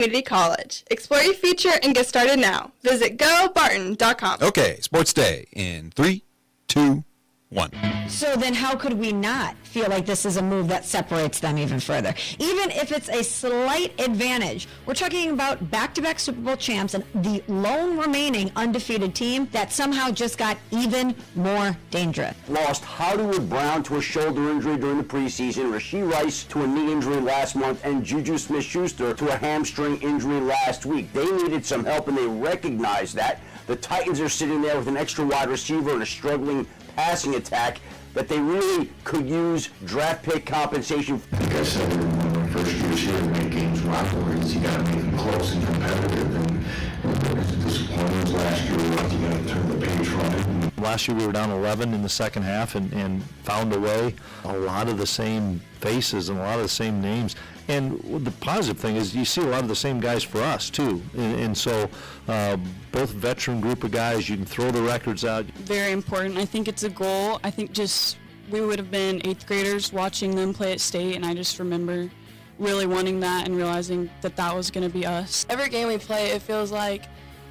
Community College. Explore your future and get started now. Visit gobarton.com. Okay, Sports Day in 3, 2, 1. So then how could we not feel like this is a move that separates them even further? Even if it's a slight advantage. We're talking about back-to-back Super Bowl champs and the lone remaining undefeated team that somehow just got even more dangerous. Lost Hollywood Brown to a shoulder injury during the preseason, Rashee Rice to a knee injury last month, and Juju Smith-Schuster to a hamstring injury last week. They needed some help, and they recognized that. The Titans are sitting there with an extra wide receiver and a struggling passing attack that they really could use draft pick compensation. Like I said in one of my first years here, to make games rivalries, you got to make them close and competitive. And the disappointments last year, you got to turn the page from it. Last year we were down 11 in the second half and found a way. A lot of the same faces and a lot of the same names. And the positive thing is you see a lot of the same guys for us, too. And so both veteran group of guys, you can throw the records out. Very important. I think it's a goal. I think just we would have been 8th graders watching them play at state, and I just remember really wanting that and realizing that that was going to be us. Every game we play, it feels like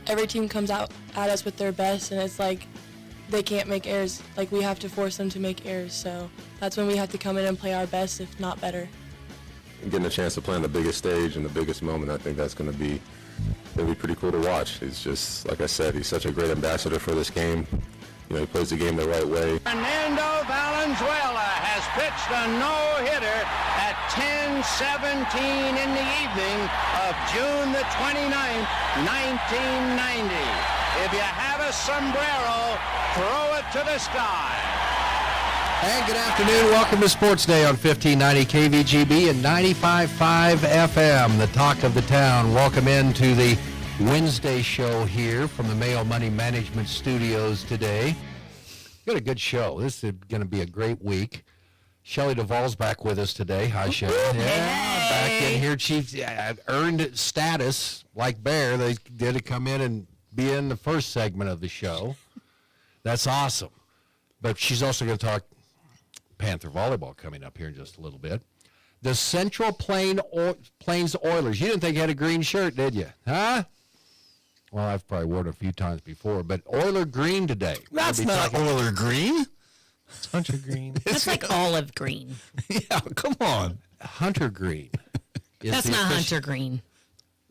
every team comes out at us with their best, and it's like they can't make errors. Like, we have to force them to make errors, so that's when we have to come in and play our best, if not better. Getting a chance to play on the biggest stage and the biggest moment, I think that's going to be pretty cool to watch. He's just, like I said, he's such a great ambassador for this game. You know, he plays the game the right way. Fernando Valenzuela has pitched a no-hitter at 10:17 in the evening of June the 29th, 1990. If you have a sombrero, throw it to the sky. And good afternoon. Welcome to Sports Day on 1590 KVGB and 95.5 FM, the talk of the town. Welcome into the Wednesday show here from the Mayo Money Management Studios today. Got a good show. This is going to be a great week. Shelley Duvall's back with us today. Hi, Shelley. Yeah, back in here. She earned status like Bear. They did to come in and be in the first segment of the show. That's awesome. But she's also going to talk Panther volleyball coming up here in just a little bit. The Central Plains Oilers. You didn't think you had a green shirt, did you? Huh? Well, I've probably worn it a few times before, but Oiler green today. That's not Oiler green. It's Hunter green. That's like olive green. Yeah, come on. Hunter green. That's not Hunter green.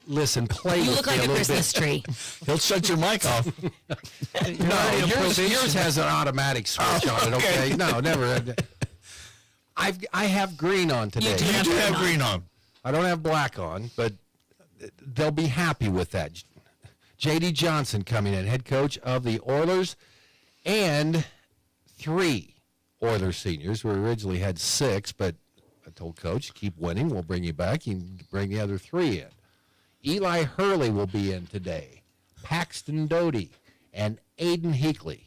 Listen, play You with look like me a little Christmas bit. tree. He'll shut your mic off. No, yours has an automatic switch on it, okay? No, never. I have green on today. You do have green on. I don't have black on, but they'll be happy with that. J.D. Johnson coming in, head coach of the Oilers, and 3 Oilers seniors. We originally had 6, but I told Coach, keep winning. We'll bring you back. You can bring the other 3 in. Eli Hurley will be in today. Paxton Doty and Aiden Heakley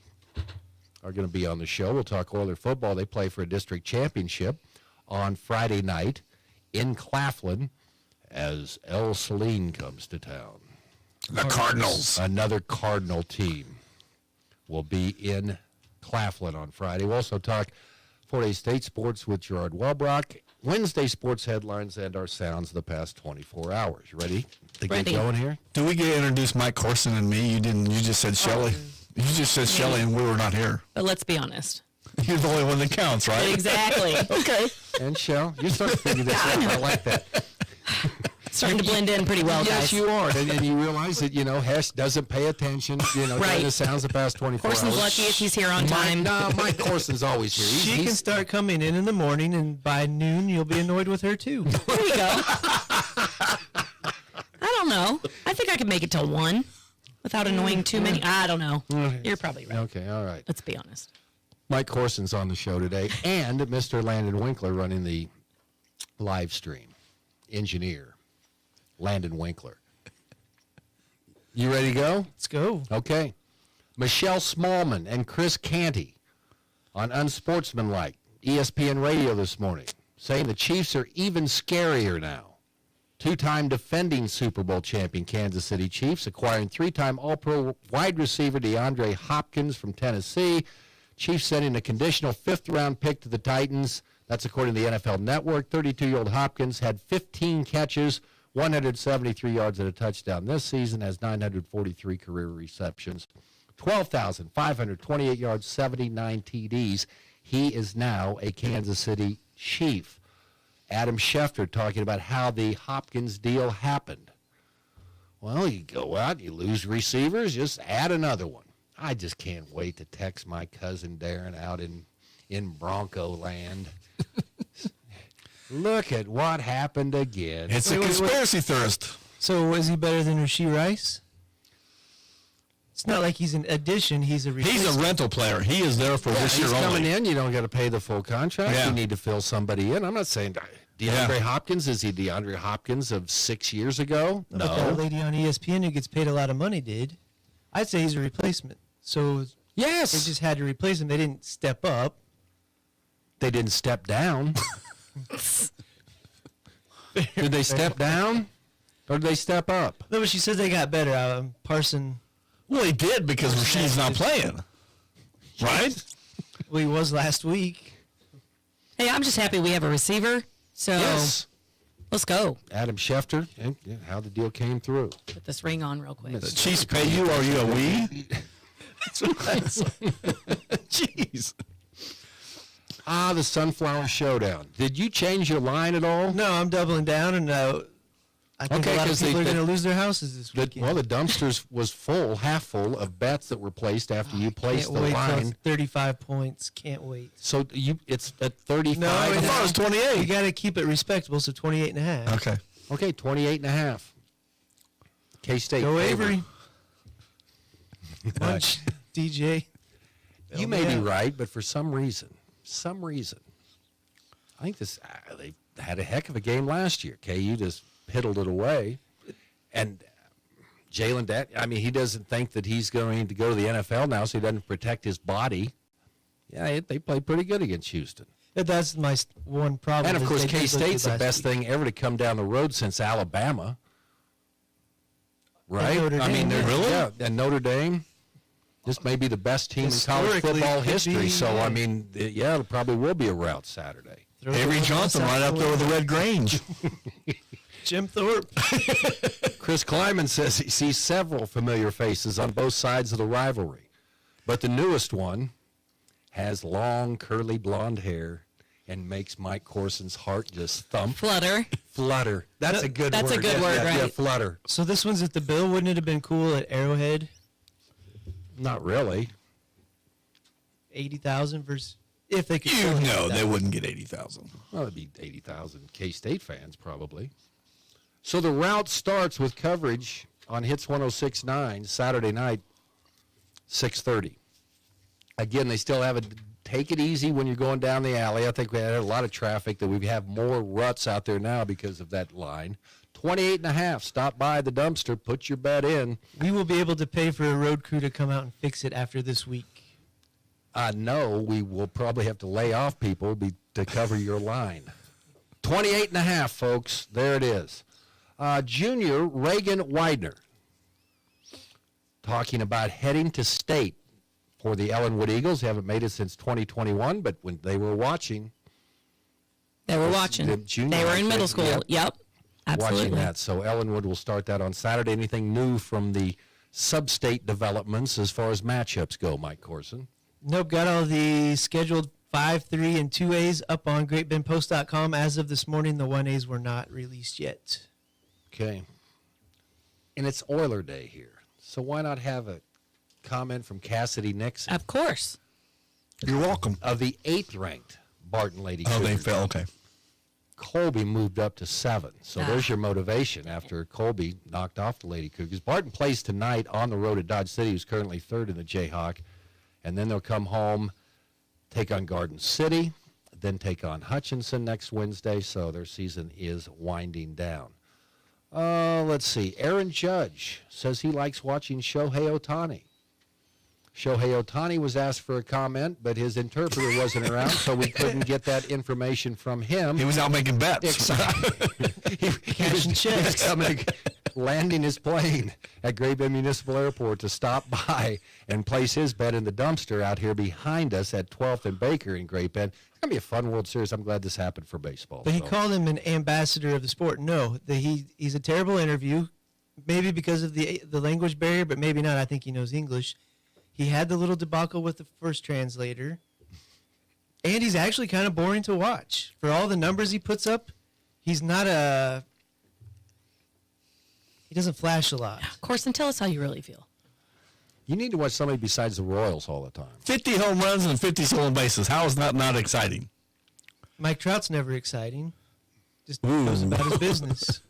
are going to be on the show. We'll talk Oiler football. They play for a district championship on Friday night in Claflin as El Saline comes to town. The Cardinals. Another Cardinal team will be in Claflin on Friday. We'll also talk Fort Hays State sports with Gerard Welbrock, Wednesday sports headlines, and our sounds of the past 24 hours. You ready to get going here? Do we get to introduce Mike Corson and me? You didn't. You just said Shelley. You just said Shelley, and we were not here. But let's be honest. You're the only one that counts, right? Exactly. Okay. And Shell, you're starting to figure this out. I like that. Starting to blend in pretty well, yes, guys. you are. And you realize that, Hesh doesn't pay attention, right. to the sounds of the past 24 hours. Corson's lucky if he's here on time. Mike Corson's always here. She can start coming in the morning, and by noon, you'll be annoyed with her, too. There you go. I don't know. I think I could make it till 1 without annoying too many. I don't know. You're probably right. Okay, all right. Let's be honest. Mike Corson's on the show today, and Mr. Landon Winkler running the live stream. Engineer. Landon Winkler. You ready to go? Let's go. Okay. Michelle Smallman and Chris Canty on Unsportsmanlike, ESPN Radio this morning, saying the Chiefs are even scarier now. 2-time defending Super Bowl champion Kansas City Chiefs acquiring 3-time All-Pro wide receiver DeAndre Hopkins from Tennessee. Chiefs sending a conditional 5th-round pick to the Titans. That's according to the NFL Network. 32-year-old Hopkins had 15 catches, 173 yards and a touchdown this season, has 943 career receptions, 12,528 yards, 79 TDs. He is now a Kansas City Chief. Adam Schefter talking about how the Hopkins deal happened. Well, you go out, you lose receivers, just add another one. I just can't wait to text my cousin Darren out in Bronco land. Look at what happened again. It's a conspiracy theorist. So is he better than Rashee Rice? It's not like he's an addition. He's a replacement. He's a rental player. He is there for this year he's only. coming in. You don't got to pay the full contract. Yeah. You need to fill somebody in. I'm not saying DeAndre Hopkins. Is he DeAndre Hopkins of 6 years ago? No. But that lady on ESPN who gets paid a lot of money did. I'd say he's a replacement. So yes, they just had to replace him. They didn't step up. They didn't step down. Did they step down? Or did they step up? No, but she says they got better. Parson. Well, he did because Rasheed's not playing. Right? Well, he was last week. Hey, I'm just happy we have a receiver. So yes. Let's go. Adam Schefter, and how the deal came through. Put this ring on real quick. The Chiefs pay you, or are you a we? That's what I said. Jeez. The Sunflower Showdown. Did you change your line at all? No, I'm doubling down, and I think a lot of people are going to lose their houses this weekend. Well, the dumpsters was half full of bets that were placed after you placed the Can't wait till line. it's 35 points. Can't wait. So it's at 35. No, I thought it was 28. You got to keep it respectable, so 28.5. Okay, 28.5. K-State. Go favored. Avery. Bunch, DJ. You may be right, but for some reason, I think they had a heck of a game last year. KU just piddled it away. And Jalen, he doesn't think that he's going to go to the NFL now, so he doesn't protect his body. Yeah, they played pretty good against Houston. That's my one problem. And, of course, they did look K-State's good the best last thing ever to come down the road since Alabama. Right? Notre Dame, they're yeah. and Notre Dame. This may be the best team in college Historically, football it could history. be, So, yeah. it probably will be a rout Saturday. Avery Johnson right up there with the Red Grange. Jim Thorpe. Chris Kleiman says he sees several familiar faces on both sides of the rivalry. But the newest one has long, curly blonde hair and makes Mike Corson's heart just thump. Flutter. Flutter. That's a good word. That's a good word, right? Yeah, flutter. So this one's at the Bill. Wouldn't it have been cool at Arrowhead? Not really. 80,000 versus if they could. You know they wouldn't get 80,000. Well, it'd be 80,000 K-State fans probably. So the route starts with coverage on Hits 106.9 Saturday night, 6:30. Again, they still have take it easy when you're going down the alley. I think we had a lot of traffic, that we have more ruts out there now because of that line. 28.5. Stop by the dumpster, put your bet in. We will be able to pay for a road crew to come out and fix it after this week. No, we will probably have to lay off people to cover your line. 28.5, folks. There it is. Junior Reagan Widener talking about heading to state for the Ellenwood Eagles. They haven't made it since 2021, but when they were watching. They were watching. They were in middle school. Yep. Absolutely. Watching that. So Ellenwood will start that on Saturday. Anything new from the sub-state developments as far as matchups go, Mike Corson? Nope, got all the scheduled 5, 3, and 2As up on GreatBendPost.com. As of this morning, the 1As were not released yet. Okay. And it's Oiler Day here. So why not have a comment from Cassidy Nixon? Of course. You're welcome. Of the 8th-ranked Barton Lady Oh, Cougars. they fell. Okay. Colby moved up to 7. So there's your motivation after Colby knocked off the Lady Cougars. Barton plays tonight on the road at Dodge City, who's currently 3rd in the Jayhawk. And then they'll come home, take on Garden City, then take on Hutchinson next Wednesday. So their season is winding down. Let's see. Aaron Judge says he likes watching Shohei Ohtani. Shohei Ohtani was asked for a comment, but his interpreter wasn't around, so we couldn't get that information from him. He was out making bets. Cashing checks. landing his plane at Great Bend Municipal Airport to stop by and place his bet in the dumpster out here behind us at 12th and Baker in Great Bend. It's going to be a fun World Series. I'm glad this happened for baseball. But he called him an ambassador of the sport. No, he's a terrible interview, maybe because of the language barrier, but maybe not. I think he knows English. He had the little debacle with the first translator, and he's actually kind of boring to watch. For all the numbers he puts up, he's not he doesn't flash a lot. Of course, and tell us how you really feel. You need to watch somebody besides the Royals all the time. 50 home runs and 50 stolen bases. How is that not exciting? Mike Trout's never exciting. Just goes about his business.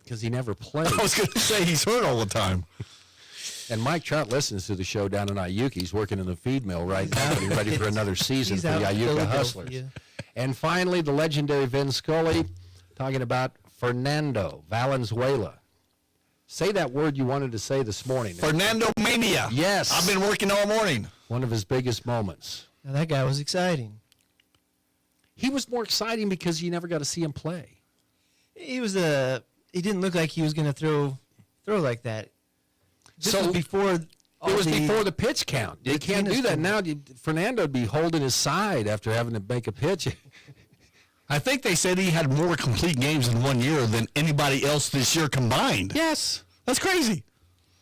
Because he never plays. I was going to say he's hurt all the time. And Mike Trout listens to the show down in Iuka. He's working in the feed mill right now, getting ready for another season He's for the out in Iuka Hustlers. Philadelphia. And finally, the legendary Vin Scully talking about Fernando Valenzuela. Say that word you wanted to say this morning. Fernando Mania. Yes. I've been working all morning. One of his biggest moments. Now that guy was exciting. He was more exciting because you never got to see him play. He didn't look like he was going to throw like that. This was before. It was before the pitch count. They can't do that now. Fernando would be holding his side after having to make a pitch. I think they said he had more complete games in 1 year than anybody else this year combined. Yes. That's crazy.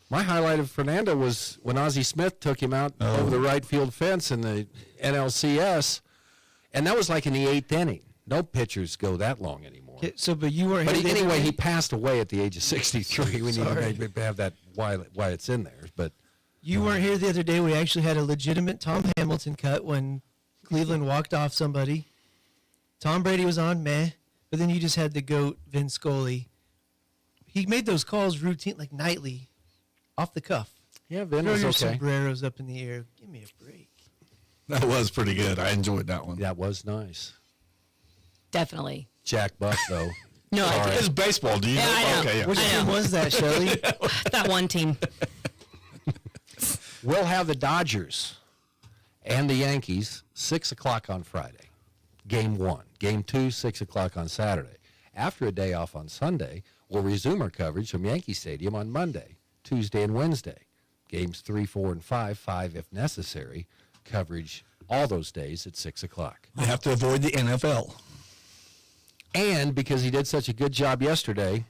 My highlight of Fernando was when Ozzie Smith took him out over the right field fence in the NLCS, and that was like in the 8th inning. No pitchers go that long anymore. But you weren't. But here the other anyway, day? he passed away at the age of 63. We need to have that why it's in there. But You weren't here the other day. We actually had a legitimate Tom Hamilton cut when Cleveland walked off somebody. Tom Brady was on, meh. But then you just had the GOAT, Vin Scully. He made those calls routine, like nightly, off the cuff. Yeah, Vin Throw was your okay. sombreros up in the air. Give me a break. That was pretty good. I enjoyed that one. That was nice. Definitely. Jack Buck, though. No, I It's baseball. Do you Yeah, know? I know. Okay, yeah. Which team was that, Shelley? That one team. We'll have the Dodgers and the Yankees 6 o'clock on Friday. Game 1. Game 2, 6 o'clock on Saturday. After a day off on Sunday, we'll resume our coverage from Yankee Stadium on Monday, Tuesday, and Wednesday. Games 3, 4, and 5 if necessary. Coverage all those days at 6 o'clock. You have to avoid the NFL. And because he did such a good job yesterday,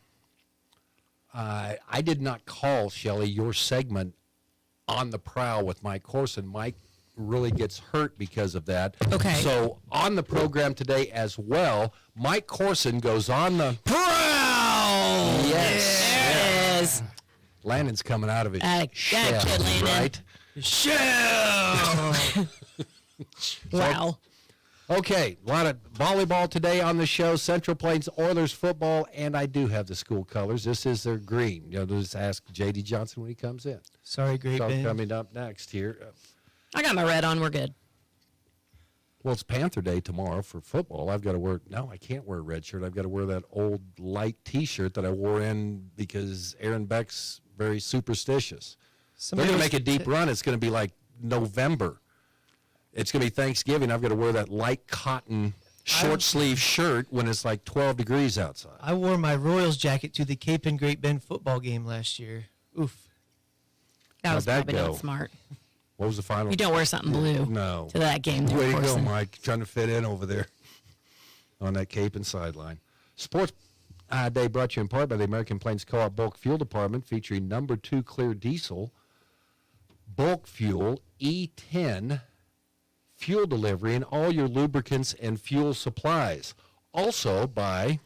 I did not call, Shelley, your segment on the prowl with Mike Corson. Mike really gets hurt because of that. Okay. So on the program today as well, Mike Corson goes on the prowl. Yes. There it is. Landon's coming out of his shell, kid, Landon. right? Shell. Wow. Okay, a lot of volleyball today on the show. Central Plains Oilers football, and I do have the school colors. This is their green. You know, just ask J.D. Johnson when he comes in. Sorry, Great So Bend. coming up next here. I got my red on. We're good. Well, it's Panther Day tomorrow for football. I've got to wear, no, I can't wear a red shirt. I've got to wear that old light T-shirt that I wore in because Aaron Beck's very superstitious. They're going to make a deep run. It's going to be like November. It's going to be Thanksgiving. I've got to wear that light cotton short sleeve shirt when it's like 12 degrees outside. I wore my Royals jacket to the Cape and Great Bend football game last year. Oof. That was How'd that probably go? not smart. What was the final? You don't wear something blue No. to that game. there, Way to go, Corson. Mike. Trying to fit in over there on that Cape and sideline. Sports Day brought to you in part by the American Plains Co-op Bulk Fuel Department, featuring number 2 clear diesel, bulk fuel, E10, fuel delivery, and all your lubricants and fuel supplies. Also by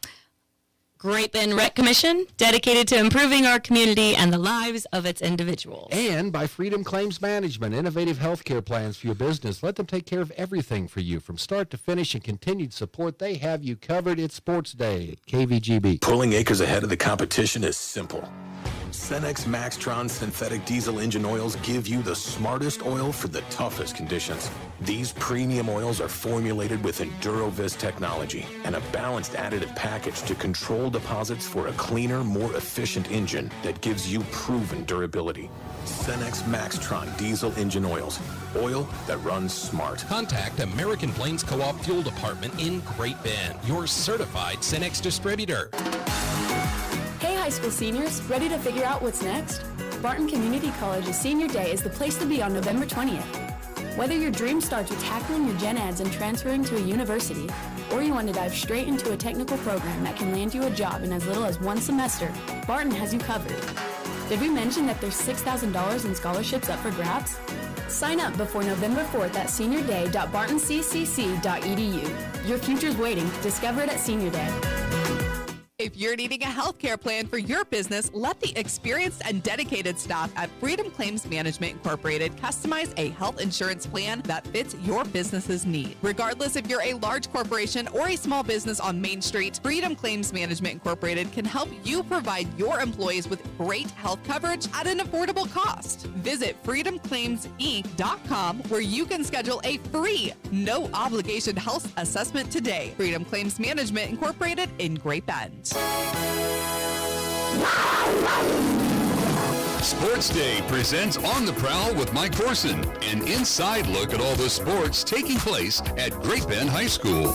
Great Bend Rec Commission, dedicated to improving our community and the lives of its individuals. And by Freedom Claims Management, innovative healthcare plans for your business. Let them take care of everything for you from start to finish and continued support. They have you covered. It's Sports Day at KVGB. Pulling acres ahead of the competition is simple. Cenex Maxtron synthetic diesel engine oils give you the smartest oil for the toughest conditions. These premium oils are formulated with EnduroVis technology and a balanced additive package to control deposits for a cleaner, more efficient engine that gives you proven durability. Cenex Maxtron diesel engine oils. Oil that runs smart. Contact American Plains Co-op Fuel Department in Great Bend, your certified Cenex distributor. Hey, high school seniors, ready to figure out what's next? Barton Community College's Senior Day is the place to be on November 20th. Whether your dream starts with tackling your gen eds and transferring to a university, or you want to dive straight into a technical program that can land you a job in as little as one semester, Barton has you covered. Did we mention that there's $6,000 in scholarships up for grabs? Sign up before November 4th at seniorday.bartonccc.edu. Your future's waiting. Discover it at Senior Day. If you're needing a healthcare plan for your business, let the experienced and dedicated staff at Freedom Claims Management Incorporated customize a health insurance plan that fits your business's need. Regardless if you're a large corporation or a small business on Main Street, Freedom Claims Management Incorporated can help you provide your employees with great health coverage at an affordable cost. Visit freedomclaimsinc.com where you can schedule a free, no obligation health assessment today. Freedom Claims Management Incorporated in Great Bend. Sports Day presents On the Prowl with Mike Corson, an inside look at all the sports taking place at Great Bend High School.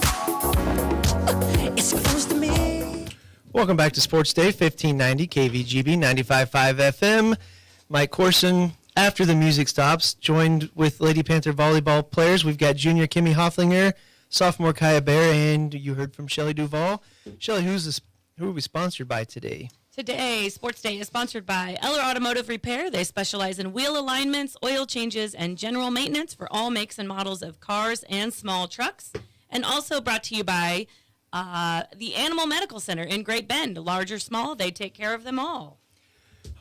It's close to me. Welcome back to Sports Day, 1590 KVGB 95.5 FM. Mike Corson, after the music stops, joined with Lady Panther volleyball players. We've got junior Kimmy Hofflinger, sophomore Kaya Bear, and you heard from Shelly Duvall. Shelly, who are we sponsored by today? Today, Sports Day is sponsored by Eller Automotive Repair. They specialize in wheel alignments, oil changes, and general maintenance for all makes and models of cars and small trucks. And also brought to you by the Animal Medical Center in Great Bend. Large or small, they take care of them all.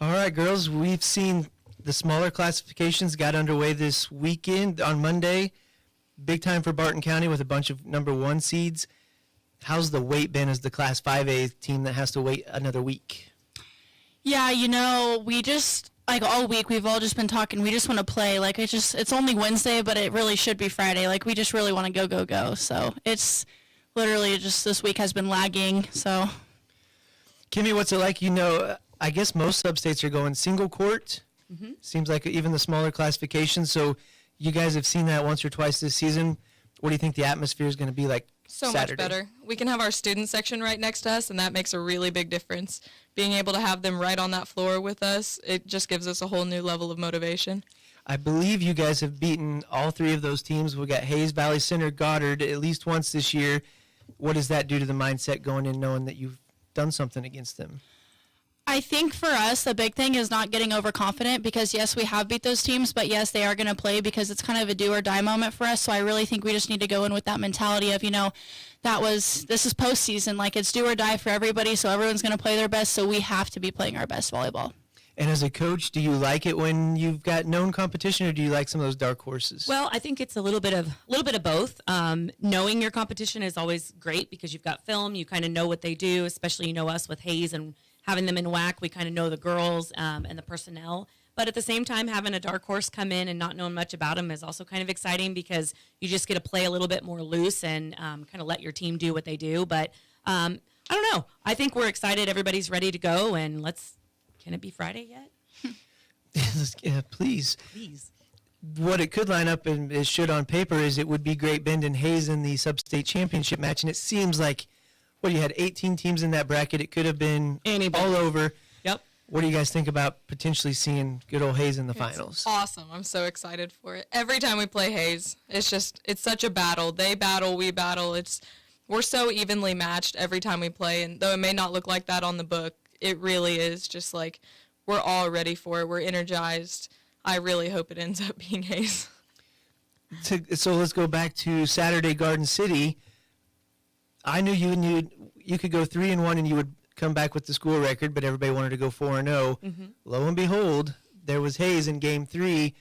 All right, girls, we've seen the smaller classifications got underway this weekend on Monday. Big time for Barton County with a bunch of number 1 seeds. How's the wait been as the Class 5A team that has to wait another week? Yeah, we just, all week, we've all just been talking. We just want to play. It's only Wednesday, but it really should be Friday. We just really want to go. So it's literally just this week has been lagging, so. Kimmy, what's it like? I guess most sub-states are going single court. Mm-hmm. Seems like even the smaller classifications. So you guys have seen that once or twice this season. What do you think the atmosphere is going to be like Saturday? Much better. We can have our student section right next to us, and that makes a really big difference. Being able to have them right on that floor with us, it just gives us a whole new level of motivation. I believe you guys have beaten all 3 of those teams. We got Hayes, Valley Center, Goddard at least once this year. What does that do to the mindset going in knowing that you've done something against them? I think for us, the big thing is not getting overconfident because, yes, we have beat those teams, but, yes, they are going to play because it's kind of a do-or-die moment for us. So I really think we just need to go in with that mentality of, this is postseason. It's do or die for everybody, so everyone's going to play their best, so we have to be playing our best volleyball. And as a coach, do you like it when you've got known competition, or do you like some of those dark horses? Well, I think it's a little bit of both. Knowing your competition is always great because you've got film, you kind of know what they do, especially us with Hayes and having them in WAC, we kind of know the girls and the personnel. But at the same time, having a dark horse come in and not knowing much about them is also kind of exciting because you just get to play a little bit more loose and kind of let your team do what they do. But I don't know. I think we're excited. Everybody's ready to go. And can it be Friday yet? Yeah, please. Please. What it could line up and it should on paper is it would be Great Bend and Hayes in the sub-state championship match. And it seems like, you had 18 teams in that bracket. It could have been all over. Yep. What do you guys think about potentially seeing good old Hayes in the finals? Awesome. I'm so excited for it. Every time we play Hayes, it's such a battle. They battle, we battle. We're so evenly matched every time we play. And though it may not look like that on the book, it really is just we're all ready for it. We're energized. I really hope it ends up being Hayes. So let's go back to Saturday, Garden City. I knew you could go 3-1 and you would come back with the school record, but everybody wanted to go 4-0. Mm-hmm. Lo and behold, there was Hayes in Game 3.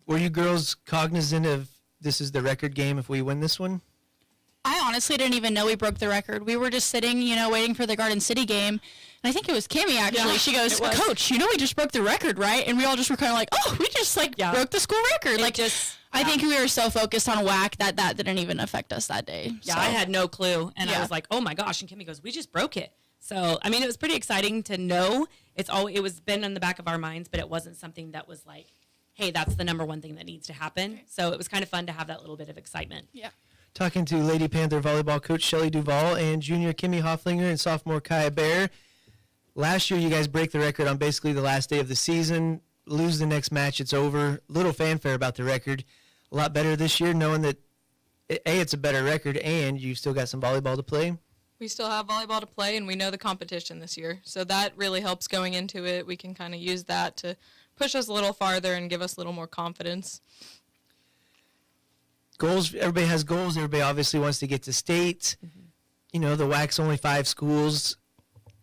Were you girls cognizant of this is the record game if we win this one? I honestly didn't even know we broke the record. We were just sitting, waiting for the Garden City game. And I think it was Kimmy, actually. Yeah, she goes, Coach, we just broke the record, right? And we all just were kind of like, oh, we just, broke the school record. I think we were so focused on WAC that didn't even affect us that day. Yeah, so. I had no clue. And I was like, oh, my gosh. And Kimmy goes, we just broke it. So, it was pretty exciting to know. It was been in the back of our minds, but it wasn't something that was like, hey, that's the number one thing that needs to happen. So it was kind of fun to have that little bit of excitement. Yeah. Talking to Lady Panther volleyball coach Shelly Duvall and junior Kimmy Hofflinger and sophomore Kaya Bear. Last year, you guys break the record on basically the last day of the season, lose the next match, it's over. Little fanfare about the record. A lot better this year, knowing that, A, it's a better record, and you've still got some volleyball to play. We still have volleyball to play, and we know the competition this year. So that really helps going into it. We can kind of use that to push us a little farther and give us a little more confidence. Goals, everybody has goals. Everybody obviously wants to get to state. You know, the WAC's only 5 schools.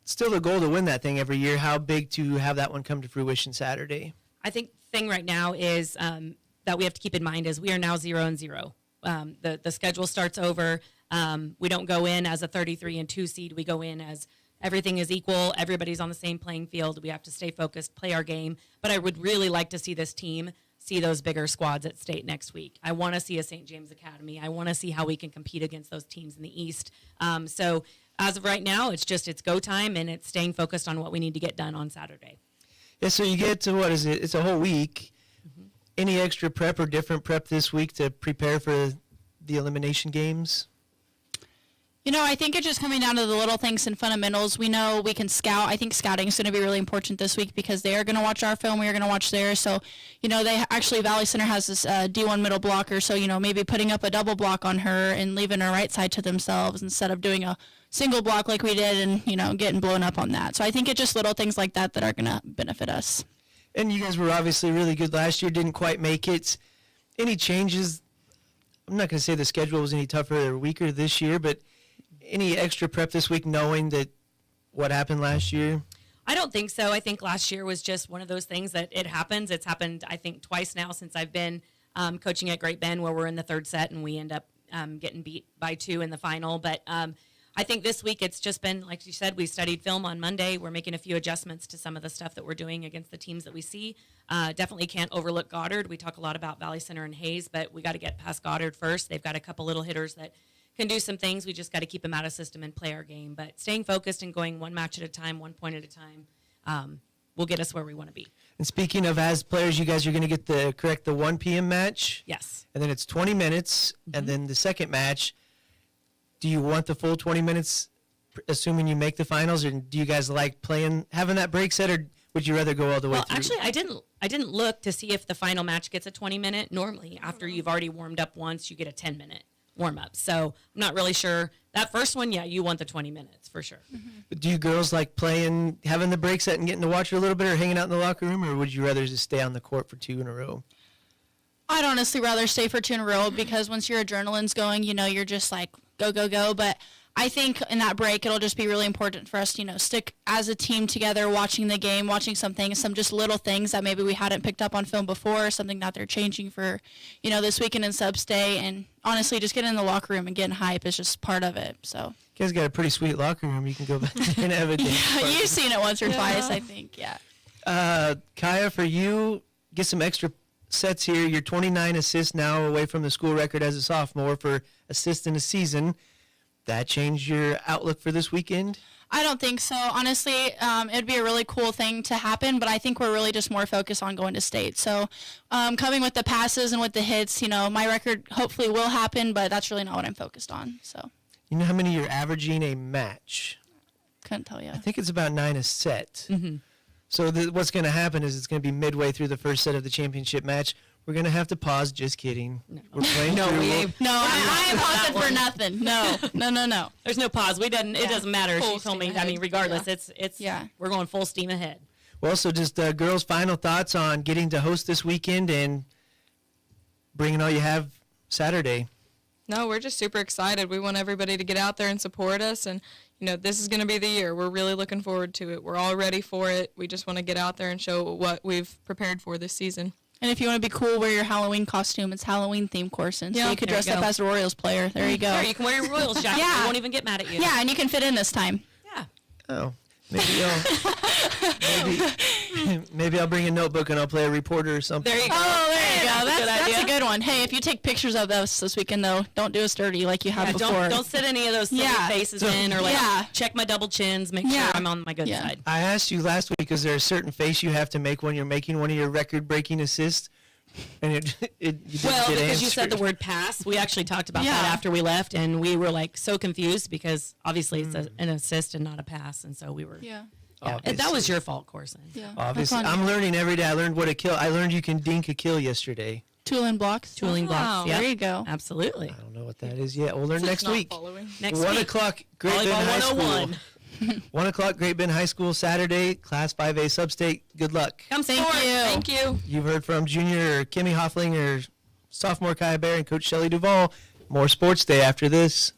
Still the goal to win that thing every year. How big to have that one come to fruition Saturday? I think the thing right now is that we have to keep in mind is we are now 0-0. The schedule starts over. We don't go in as a 33-2 seed. We go in as everything is equal. Everybody's on the same playing field. We have to stay focused, play our game. But I would really like to see this team see those bigger squads at state next week. I want to see a St. James Academy. I want to see how we can compete against those teams in the East. So as of right now, it's go time, and it's staying focused on what we need to get done on Saturday. Yeah, so you get to, what is it? It's a whole week. Any extra prep or different prep this week to prepare for the elimination games? You know, I think it's just coming down to the little things and fundamentals. We know we can scout. I think scouting is going to be really important this week because they are going to watch our film. We are going to watch theirs. So, you know, Valley Center has this D1 middle blocker. So, you know, maybe putting up a double block on her and leaving her right side to themselves instead of doing a single block like we did and, you know, getting blown up on that. So I think it's just little things like that that are going to benefit us. And you guys were obviously really good last year, didn't quite make it. Any changes? I'm not going to say the schedule was any tougher or weaker this year, but any extra prep this week knowing that what happened last year? I don't think so. I think last year was just one of those things that it happens. It's happened, I think, twice now since I've been coaching at Great Bend, where we're in the third set and we end up getting beat by 2 in the final. But I think this week it's just been, like you said, we studied film on Monday. We're making a few adjustments to some of the stuff that we're doing against the teams that we see. Definitely can't overlook Goddard. We talk a lot about Valley Center and Hayes, but we got to get past Goddard first. They've got a couple little hitters that can do some things. We just got to keep them out of system and play our game. But staying focused and going one match at a time, 1 point at a time, will get us where we want to be. And speaking of, as players, you guys are going to get the 1 p.m. match? Yes. And then it's 20 minutes, and then the second match. Do you want the full 20 minutes, assuming you make the finals, or do you guys like having that break set, or would you rather go all the way through? Well, actually, I didn't look to see if the final match gets a 20-minute. Normally, after you've already warmed up once, you get a 10-minute warm-up. So I'm not really sure. That first one, yeah, you want the 20 minutes for sure. But do you girls like having the break set and getting to watch it a little bit, or hanging out in the locker room, or would you rather just stay on the court for 2 in a row? I'd honestly rather stay for 2 in a row because once your adrenaline's going, you know, you're just like, go, go, go. But I think in that break, it'll just be really important for us to, you know, stick as a team together, watching the game, watching some just little things that maybe we hadn't picked up on film before, something that they're changing for, you know, this weekend in sub-state. And honestly, just getting in the locker room and getting hype is just part of it. So you guys got a pretty sweet locker room. You can go back and have a dance. Yeah, you've seen it once or twice, I think, yeah. Kaya, for you, get some extra sets here. You're 29 assists now, away from the school record as a sophomore for assists in a season. That changed your outlook for this weekend? I don't think so. Honestly, it'd be a really cool thing to happen, but I think we're really just more focused on going to state. So coming with the passes and with the hits, you know, my record hopefully will happen, but that's really not what I'm focused on. So. You know how many you're averaging a match? Couldn't tell you. I think it's about 9 a set. Mm-hmm. So what's going to happen is it's going to be midway through the first set of the championship match. We're going to have to pause. Just kidding. No. We're playing no, through. I ain't pausing for nothing. No. There's no pause. It doesn't matter. Full She told me, steam ahead. Regardless, yeah. We're going full steam ahead. Well, so just girls' final thoughts on getting to host this weekend and bringing all you have Saturday. No, we're just super excited. We want everybody to get out there and support us. And, you know, this is going to be the year. We're really looking forward to it. We're all ready for it. We just want to get out there and show what we've prepared for this season. And if you want to be cool, wear your Halloween costume. It's Halloween themed, Corson. So you could dress up as a Royals player. There you go. Sure, you can wear your Royals jacket. Yeah. I won't even get mad at you. Yeah, and you can fit in this time. Yeah. Oh, maybe I'll bring a notebook and I'll play a reporter or something. There you go. Oh, there you go. That's idea. a good one. Hey, if you take pictures of us this weekend, though, don't do us dirty like you have before. Don't sit any of those silly faces in or check my double chins. Make sure I'm on my good side. I asked you last week, is there a certain face you have to make when you're making one of your record-breaking assists? And you didn't get because answered. you said the word pass. We actually talked about that after we left, and we were like so confused because obviously it's an assist and not a pass, and so we were. Yeah. Yeah, that was your fault, Corson. Yeah. Obviously, I'm learning every day. I learned what a kill. I learned you can dink a kill yesterday. Tooling blocks. Tooling blocks. There Yep. you go. Absolutely. I don't know what that is yet. We'll learn next not week. following. Next 1 week. o'clock, Great Bend Volleyball High School. 101. 1 o'clock, Great Bend High School, Saturday, Class 5A Sub-State. Good luck. Come Thank sport. you. Thank you. You've heard from junior Kimmy Hofflinger, sophomore Kaya Bear, and Coach Shelley Duvall. More Sports Day after this.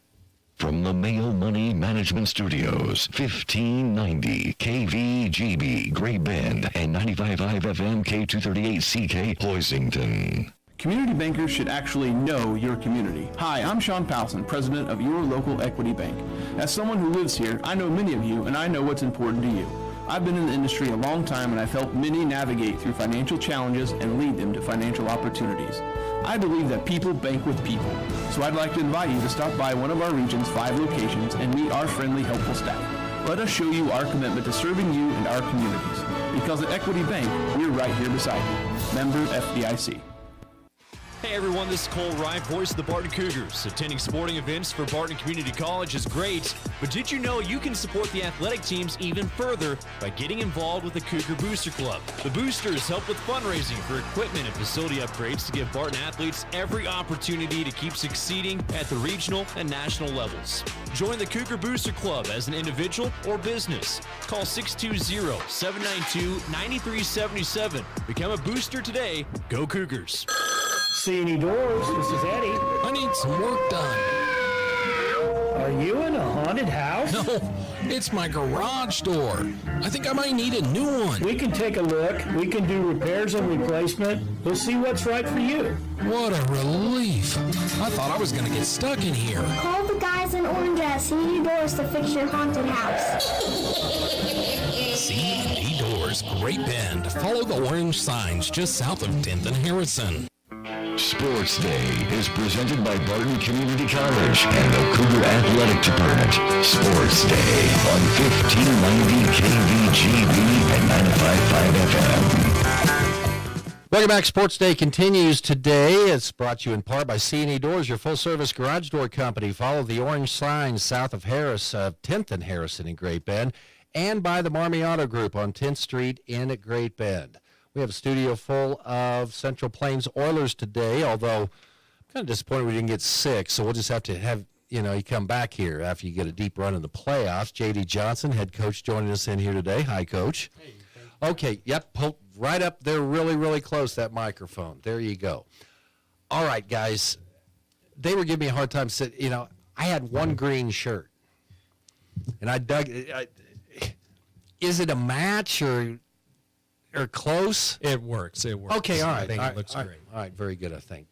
From the Mail Money Management Studios, 1590 KVGB, Great Bend, and 95.5 FM K238CK, Hoisington. Community bankers should actually know your community. Hi, I'm Sean Powelson, president of your local Equity Bank. As someone who lives here, I know many of you, and I know what's important to you. I've been in the industry a long time, and I've helped many navigate through financial challenges and lead them to financial opportunities. I believe that people bank with people, so I'd like to invite you to stop by one of our region's 5 locations and meet our friendly, helpful staff. Let us show you our commitment to serving you and our communities. Because at Equity Bank, we're right here beside you. Member FDIC. Hey everyone, this is Cole Ryan, voice of the Barton Cougars. Attending sporting events for Barton Community College is great, but did you know you can support the athletic teams even further by getting involved with the Cougar Booster Club? The Boosters help with fundraising for equipment and facility upgrades to give Barton athletes every opportunity to keep succeeding at the regional and national levels. Join the Cougar Booster Club as an individual or business. Call 620-792-9377. Become a booster today. Go Cougars. C&E Doors, this is Eddie. I need some work done. Are you in a haunted house? No, it's my garage door. I think I might need a new one. We can take a look. We can do repairs and replacement. We'll see what's right for you. What a relief. I thought I was going to get stuck in here. Call the guys in orange at C&E Doors to fix your haunted house. C&E Doors, Great Bend. Follow the orange signs just south of 10th and Harrison. Sports Day is presented by Barton Community College and the Cougar Athletic Department. Sports Day on 1590 KVGB and 95.5 FM. Welcome back. Sports Day continues today. It's brought to you in part by C&E Doors, your full-service garage door company. Follow the orange signs south of 10th and Harrison in Great Bend, and by the Marmy Auto Group on 10th Street in Great Bend. We have a studio full of Central Plains Oilers today, although I'm kind of disappointed we didn't get 6, so we'll just have to have, you come back here after you get a deep run in the playoffs. J.D. Johnson, head coach, joining us in here today. Hi, Coach. Hey. Okay, yep, pull right up there really, really close, that microphone. There you go. All right, guys, they were giving me a hard time. I had one green shirt, and I dug is it a match or close? It works. Okay, all right. I think it looks great. All right, very good, I think.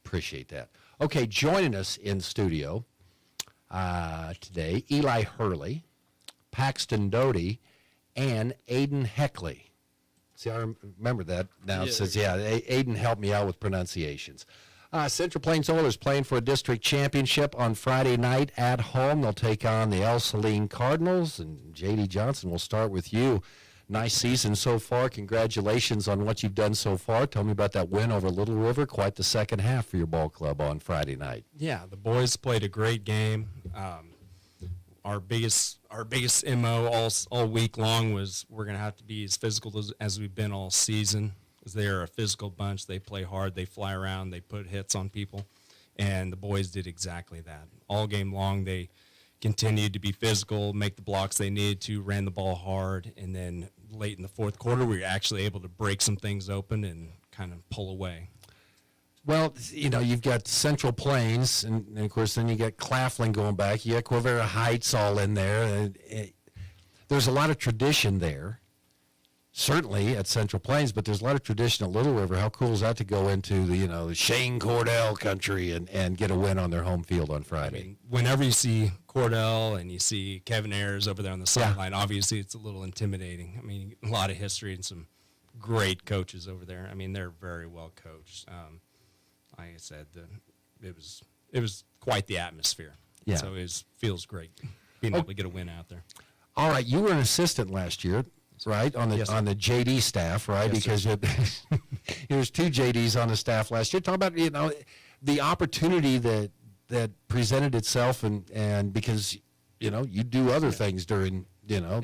Appreciate that. Okay, joining us in studio today, Eli Hurley, Paxton Doty, and Aiden Heckley. See, I remember that now. It says, Aiden helped me out with pronunciations. Central Plains Oilers playing for a district championship on Friday night at home. They'll take on the El Saline Cardinals, and J.D. Johnson, we'll start with you. Nice season so far. Congratulations on what you've done so far. Tell me about that win over Little River. Quite the second half for your ball club on Friday night. Yeah, the boys played a great game. Our biggest MO all week long was we're going to have to be as physical as we've been all season. They're a physical bunch. They play hard. They fly around. They put hits on people. And the boys did exactly that. All game long, they continued to be physical, make the blocks they needed to, ran the ball hard, and then late in the fourth quarter, we were actually able to break some things open and kind of pull away. Well, you've got Central Plains, and of course, then you got Claflin going back. You got Quivira Heights all in there. There's a lot of tradition there, certainly at Central Plains, but there's a lot of tradition at Little River. How cool is that to go into the Shane Cordell country and get a win on their home field on Friday? I mean, whenever you see Cordell and you see Kevin Ayers over there on the sideline, obviously it's a little intimidating. I mean, a lot of history and some great coaches over there. I mean, they're very well coached. Like I said, it was quite the atmosphere. Yeah. So it feels great being able to get a win out there. All right, you were an assistant last year, right, on the JD staff, right? Yes, because there's 2 JDs on the staff last year. Talk about the opportunity that presented itself, and because you do other things during. Yeah,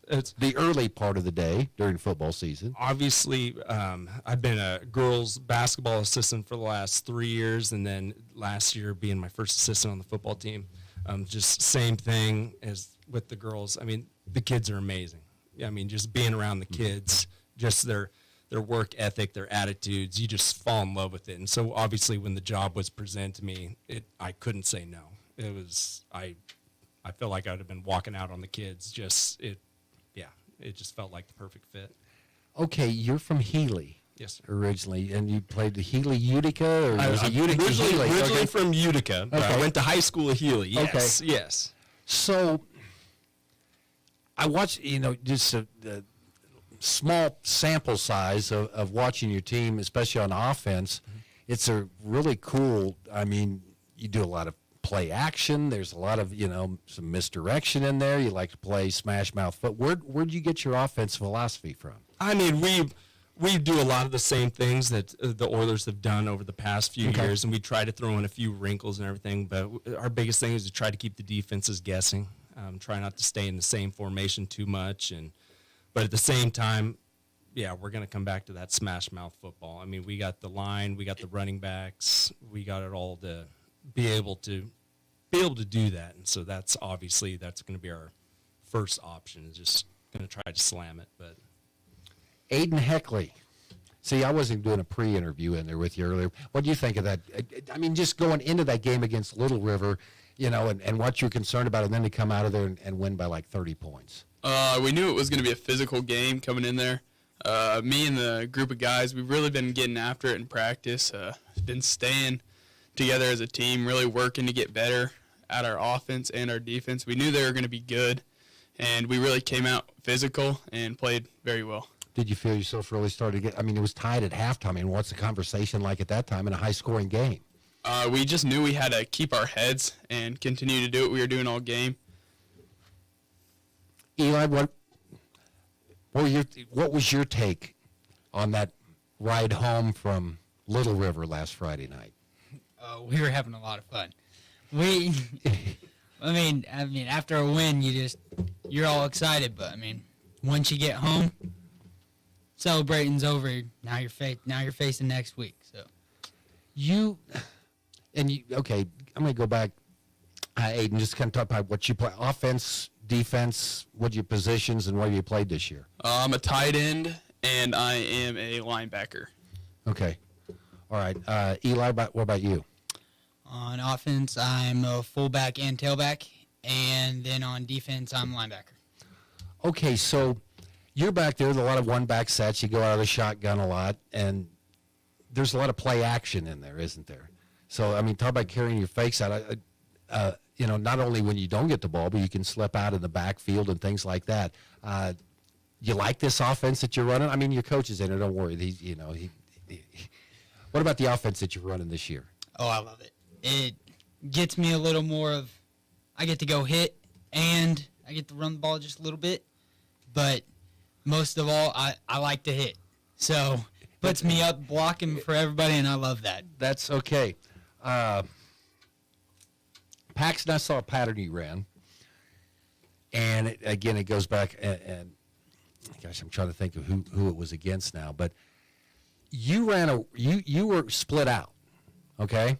It's the early part of the day during football season. Obviously, I've been a girls basketball assistant for the last 3 years, and then last year being my first assistant on the football team. Just same thing as with the girls. I mean, the kids are amazing. I mean, just being around the kids, just their work ethic, their attitudes, you just fall in love with it. And so obviously when the job was presented to me, I couldn't say no. It was, I felt like I would have been walking out on the kids. It just felt like the perfect fit. Okay, you're from Healy. Yes, sir. Originally, and you played the Healy Utica, or was it Utica originally Healy? from Utica, but I went to high school at Healy. Yes, Okay. yes. So I watched, just the small sample size of watching your team, especially on offense. It's a really cool, I mean, you do a lot of play action. There's a lot of, some misdirection in there. You like to play smash mouth foot. Where'd you get your offense philosophy from? I mean, we do a lot of the same things that the Oilers have done over the past few years, and we try to throw in a few wrinkles and everything, but our biggest thing is to try to keep the defenses guessing, try not to stay in the same formation too much, but at the same time, we're going to come back to that smash mouth football. I mean, we got the line, we got the running backs, we got it all to be able to do that, and so that's going to be our first option, is just going to try to slam it, but... Aiden Heckley. See, I wasn't doing a pre-interview in there with you earlier. What do you think of that? I mean, just going into that game against Little River, and what you're concerned about, and then to come out of there and win by like 30 points. We knew it was going to be a physical game coming in there. Me and the group of guys, we've really been getting after it in practice, been staying together as a team, really working to get better at our offense and our defense. We knew they were going to be good, and we really came out physical and played very well. Did you feel yourself really started to get, I mean, it was tied at halftime. I mean, what's the conversation like at that time in a high-scoring game? We just knew we had to keep our heads and continue to do what we were doing all game. Eli, what was your take on that ride home from Little River last Friday night? We were having a lot of fun. I mean, after a win, you're all excited, but I mean, once you get home, celebrating's over. Now you're facing next week. So okay, I'm going to go back, Aiden, just kind of talk about what you play, offense, defense, what your positions, and what you played this year. I'm a tight end, and I am a linebacker. Okay. All right. Eli, what about you? on offense, I'm a fullback and tailback, and then on defense, I'm linebacker. Okay, so you're back there with a lot of one-back sets. You go out of the shotgun a lot, and there's a lot of play action in there, isn't there? So, I mean, talk about carrying your fakes out. You know, not only when you don't get the ball, but you can slip out in the backfield and things like that. You like this offense that you're running? I mean, your coach is in it. Don't worry. What about the offense that you're running this year? Oh, I love it. It gets me a little more of, I get to go hit, and I get to run the ball just a little bit. But most of all, I like to hit. So puts me up blocking for everybody, and I love that. That's okay. Paxton, I saw a pattern you ran. And, it goes back, and gosh, I'm trying to think of who it was against now. But you you were split out, okay?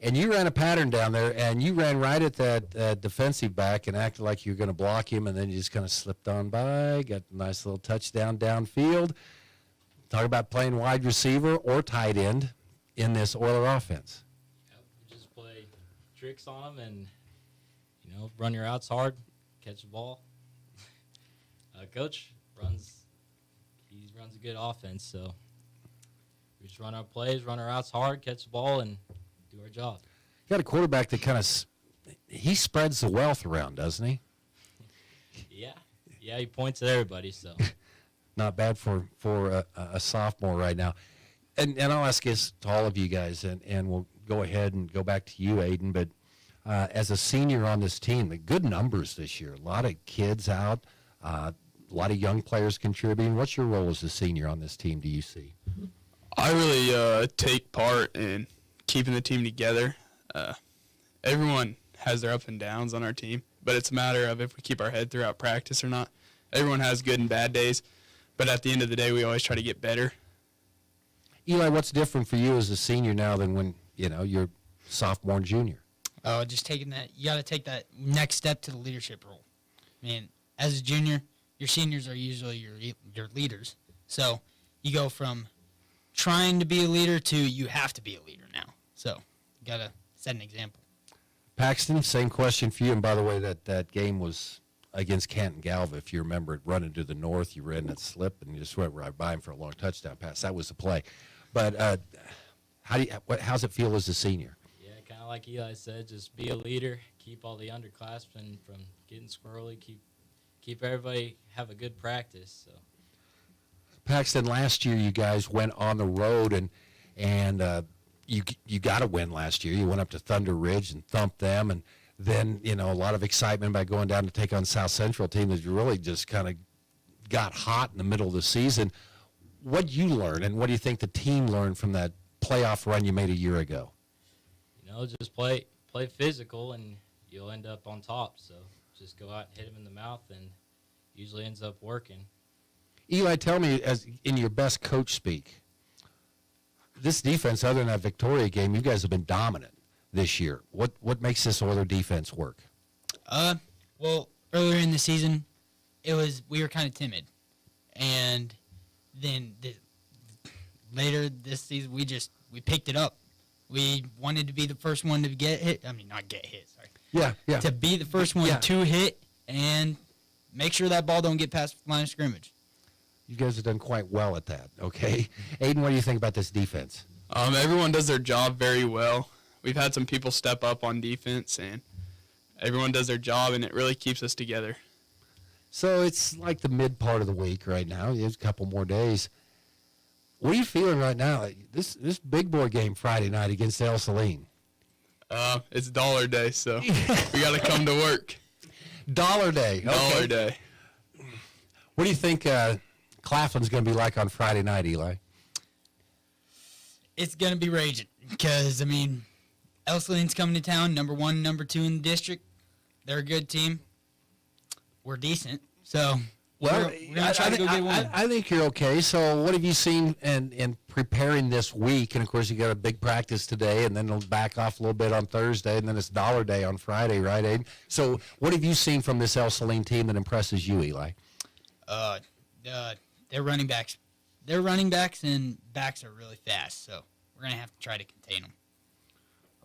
And you ran a pattern down there, and you ran right at that defensive back and acted like you were going to block him, and then you just kind of slipped on by, got a nice little touchdown downfield. Talk about playing wide receiver or tight end in this Oiler offense. Yep, just play tricks on them and, run your outs hard, catch the ball. Coach runs a good offense, so we just run our plays, run our outs hard, catch the ball, and do our job. You got a quarterback that kind of he spreads the wealth around, doesn't he? Yeah, he points at everybody, so. Not bad for a sophomore right now. And I'll ask this to all of you guys, and we'll go ahead and go back to you, Aiden. But as a senior on this team, the good numbers this year, a lot of kids out, a lot of young players contributing. What's your role as a senior on this team, do you see? I really take part in keeping the team together. Everyone has their ups and downs on our team, but it's a matter of if we keep our head throughout practice or not. everyone has good and bad days, but at the end of the day, we always try to get better. Eli, what's different for you as a senior now than when, you're sophomore and junior? Just taking that, you got to take that next step to the leadership role. Man, as a junior, your seniors are usually your leaders. So you go from trying to be a leader to you have to be a leader now. So you got to set an example. Paxton, same question for you. And by the way, that game was against Canton Galva. If you remember it, running to the north, you ran that slip and you just went right by him for a long touchdown pass. That was the play. But how's it feel as a senior? Yeah, kind of like Eli said, just be a leader, keep all the underclassmen from getting squirrely, keep everybody have a good practice. So. Paxton, last year you guys went on the road and you got a win last year. You went up to Thunder Ridge and thumped them, and then a lot of excitement by going down to take on South Central team that you really just kind of got hot in the middle of the season. What did you learn, and what do you think the team learned from that playoff run you made a year ago? Just play physical, and you'll end up on top. So just go out and hit him in the mouth, and usually ends up working. Eli, tell me, as in your best coach speak, this defense, other than that Victoria game, you guys have been dominant this year. What makes this Oiler defense work? Well, earlier in the season, we were kind of timid, and then later this season we picked it up. We wanted to be the first one to get hit. I mean, not get hit. Sorry. Yeah. To be the first one to hit and make sure that ball don't get past the line of scrimmage. You guys have done quite well at that, okay? Aiden, what do you think about this defense? Everyone does their job very well. We've had some people step up on defense, and everyone does their job, and it really keeps us together. So it's like the mid part of the week right now. There's a couple more days. What are you feeling right now? This big boy game Friday night against El Saline. It's Dollar Day, so we got to come to work. Dollar Day. Okay. Dollar Day. What do you think Claflin's going to be like on Friday night, Eli? It's going to be raging because, El Saline's coming to town, number 1, number 2 in the district. They're a good team. We're decent. So, we're going to try to go get one. I think you're okay. So, what have you seen in preparing this week? And, of course, you got a big practice today, and then they'll back off a little bit on Thursday, and then it's Dollar Day on Friday, right, Aiden? So, what have you seen from this El Saline team that impresses you, Eli? Their running backs and backs are really fast, so we're going to have to try to contain them.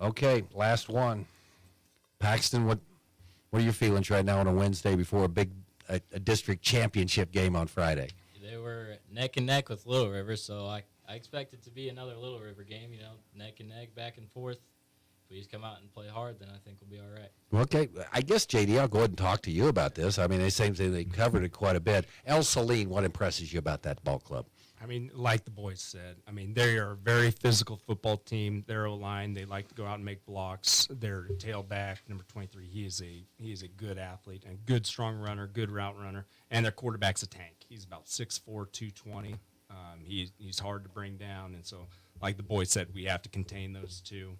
Okay, last one. Paxton, what are your feelings right now on a Wednesday before a district championship game on Friday? They were neck and neck with Little River, so I expect it to be another Little River game, neck and neck, back and forth. If we just come out and play hard, then I think we'll be all right. Okay, I guess, JD, I'll go ahead and talk to you about this. They seem they covered it quite a bit. El Saline, what impresses you about that ball club? Like the boys said, they are a very physical football team. Their O-line, they like to go out and make blocks. Their tailback, number 23, he is a good athlete and good strong runner, good route runner. And their quarterback's a tank. He's about 6'4", 220. He's hard to bring down. And so, like the boys said, we have to contain those two.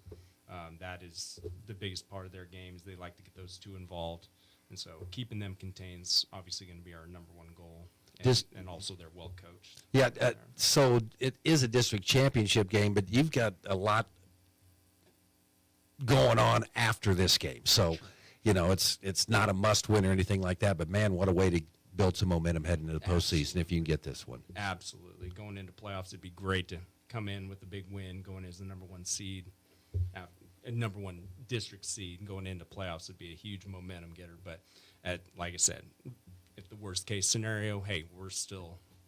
That is the biggest part of their games. They like to get those two involved. And so keeping them contained is obviously going to be our number one goal. And also they're well coached. Yeah, so it is a district championship game, but you've got a lot going on after this game. So, it's not a must win or anything like that, but man, what a way to build some momentum heading into the postseason if you can get this one. Absolutely. Going into playoffs, it'd be great to come in with a big win, going as the number 1 seed. Number 1 district seed going into playoffs would be a huge momentum getter. But like I said, if the worst case scenario, hey,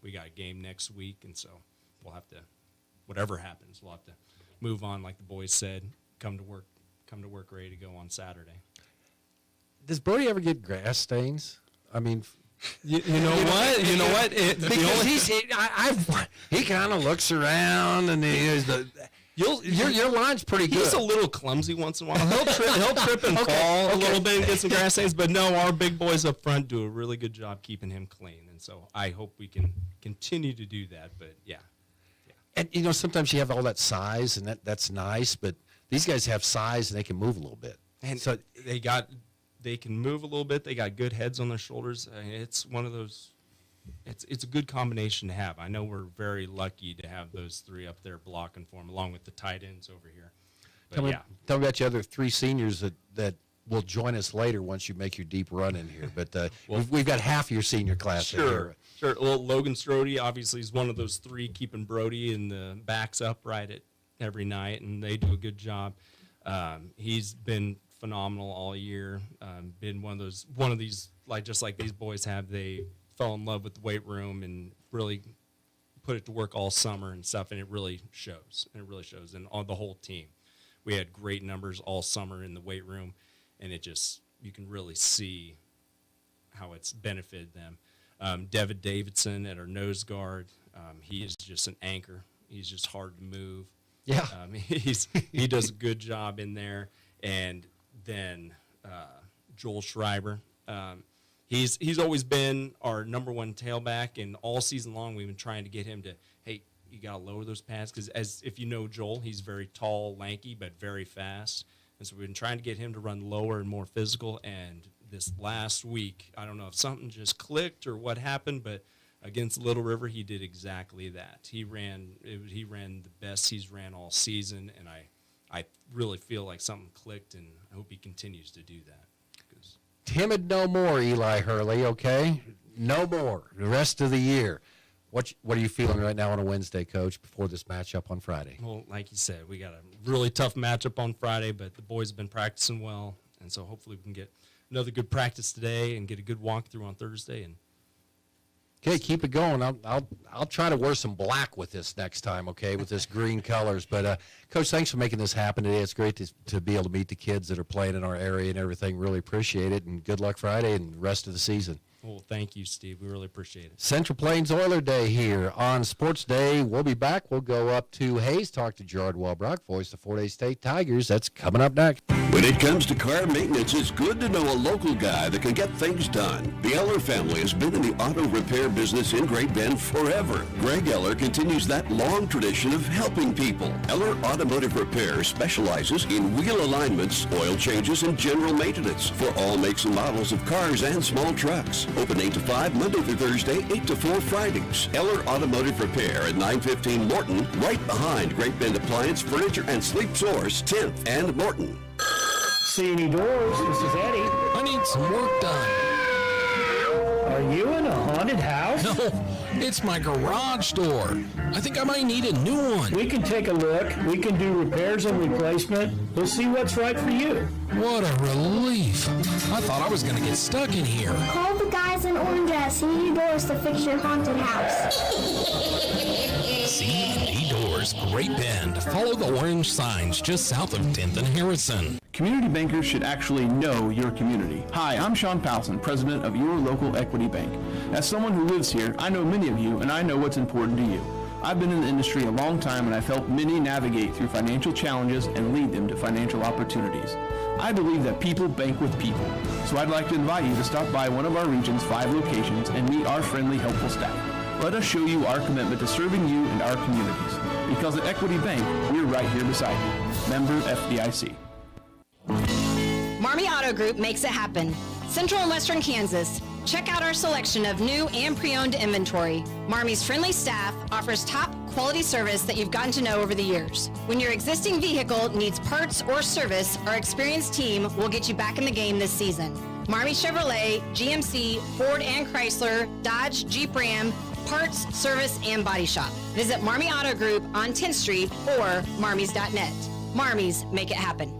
we got a game next week, and so we'll have to, whatever happens, we'll have to move on. Like the boys said, come to work ready to go on Saturday. Does Brody ever get grass stains? You know what? Because he kind of looks around and your line's pretty good. He's a little clumsy once in a while. He'll trip and fall a little bit and get some grass stains, but no, our big boys up front do a really good job keeping him clean, and so I hope we can continue to do that. But yeah. And sometimes you have all that size, and that's nice, but these guys have size and they can move a little bit. And so they got they can move a little bit. They got good heads on their shoulders. It's one of those. It's a good combination to have. I know we're very lucky to have those three up there blocking for them, along with the tight ends over here. But Tell me about the other three seniors that will join us later once you make your deep run in here. But we've got half your senior class in here. Sure. Well, Logan Strode obviously is one of those three, keeping Brody and the backs upright every night, and they do a good job. He's been phenomenal all year. Been one of these just like these boys have. They fell in love with the weight room and really put it to work all summer and stuff, and it really shows. And on the whole team, we had great numbers all summer in the weight room, and you can really see how it's benefited them. David Davidson at our nose guard, he is just an anchor. He's just hard to move. Yeah. He does a good job in there. And then Joel Schreiber, he's always been our number one tailback, and all season long we've been trying to get him to, hey, you got to lower those pads, because if you know Joel, he's very tall, lanky, but very fast. And so we've been trying to get him to run lower and more physical. And this last week, I don't know if something just clicked or what happened, but against Little River, he did exactly that. He ran the best he's ran all season, and I really feel like something clicked, and I hope he continues to do that. Timid no more, Eli Hurley, okay? No more. The rest of the year. What are you feeling right now on a Wednesday, Coach, before this matchup on Friday? Well, like you said, we got a really tough matchup on Friday, but the boys have been practicing well, and so hopefully we can get another good practice today and get a good walkthrough on Thursday. And okay, keep it going. I'll try to wear some black with this next time, okay, with this green colors. But, Coach, thanks for making this happen today. It's great to be able to meet the kids that are playing in our area and everything. Really appreciate it, and good luck Friday and the rest of the season. Well, thank you, Steve. We really appreciate it. Central Plains Oiler Day here on Sports Day. We'll be back. We'll go up to Hayes, talk to Gerard Welbrock, voice of Fort Hays State Tigers. That's coming up next. When it comes to car maintenance, it's good to know a local guy that can get things done. The Eller family has been in the auto repair business in Great Bend forever. Greg Eller continues that long tradition of helping people. Eller Automotive Repair specializes in wheel alignments, oil changes, and general maintenance for all makes and models of cars and small trucks. Open 8 to 5 Monday through Thursday, 8 to 4 Fridays. Eller Automotive Repair at 915 Morton, right behind Great Bend Appliance, Furniture, and Sleep Source, 10th and Morton. See any doors? This is Eddie. I need some work done. Are you in a haunted house? No, it's my garage door. I think I might need a new one. We can take a look. We can do repairs and replacement. We'll see what's right for you. What a relief. I thought I was going to get stuck in here. Call the guys in orange at C&D Doors to fix your haunted house. C&D Doors, Great Bend. Follow the orange signs just south of 10th and Harrison. Community bankers should actually know your community. Hi, I'm Sean Powelson, president of your local equity bank. As someone who lives here, I know many of you, and I know what's important to you. I've been in the industry a long time, and I've helped many navigate through financial challenges and lead them to financial opportunities. I believe that people bank with people, so I'd like to invite you to stop by one of our region's 5 locations and meet our friendly, helpful staff. Let us show you our commitment to serving you and our communities. Because at Equity Bank, we're right here beside you. Member FDIC. Marmy Auto Group makes it happen. Central and Western Kansas. Check out our selection of new and pre-owned inventory. Marmy's friendly staff offers top quality service that you've gotten to know over the years. When your existing vehicle needs parts or service, our experienced team will get you back in the game this season. Marmy Chevrolet, GMC, Ford and Chrysler, Dodge, Jeep Ram, parts, service, and body shop. Visit Marmy Auto Group on 10th Street or marmys.net. Marmys, make it happen.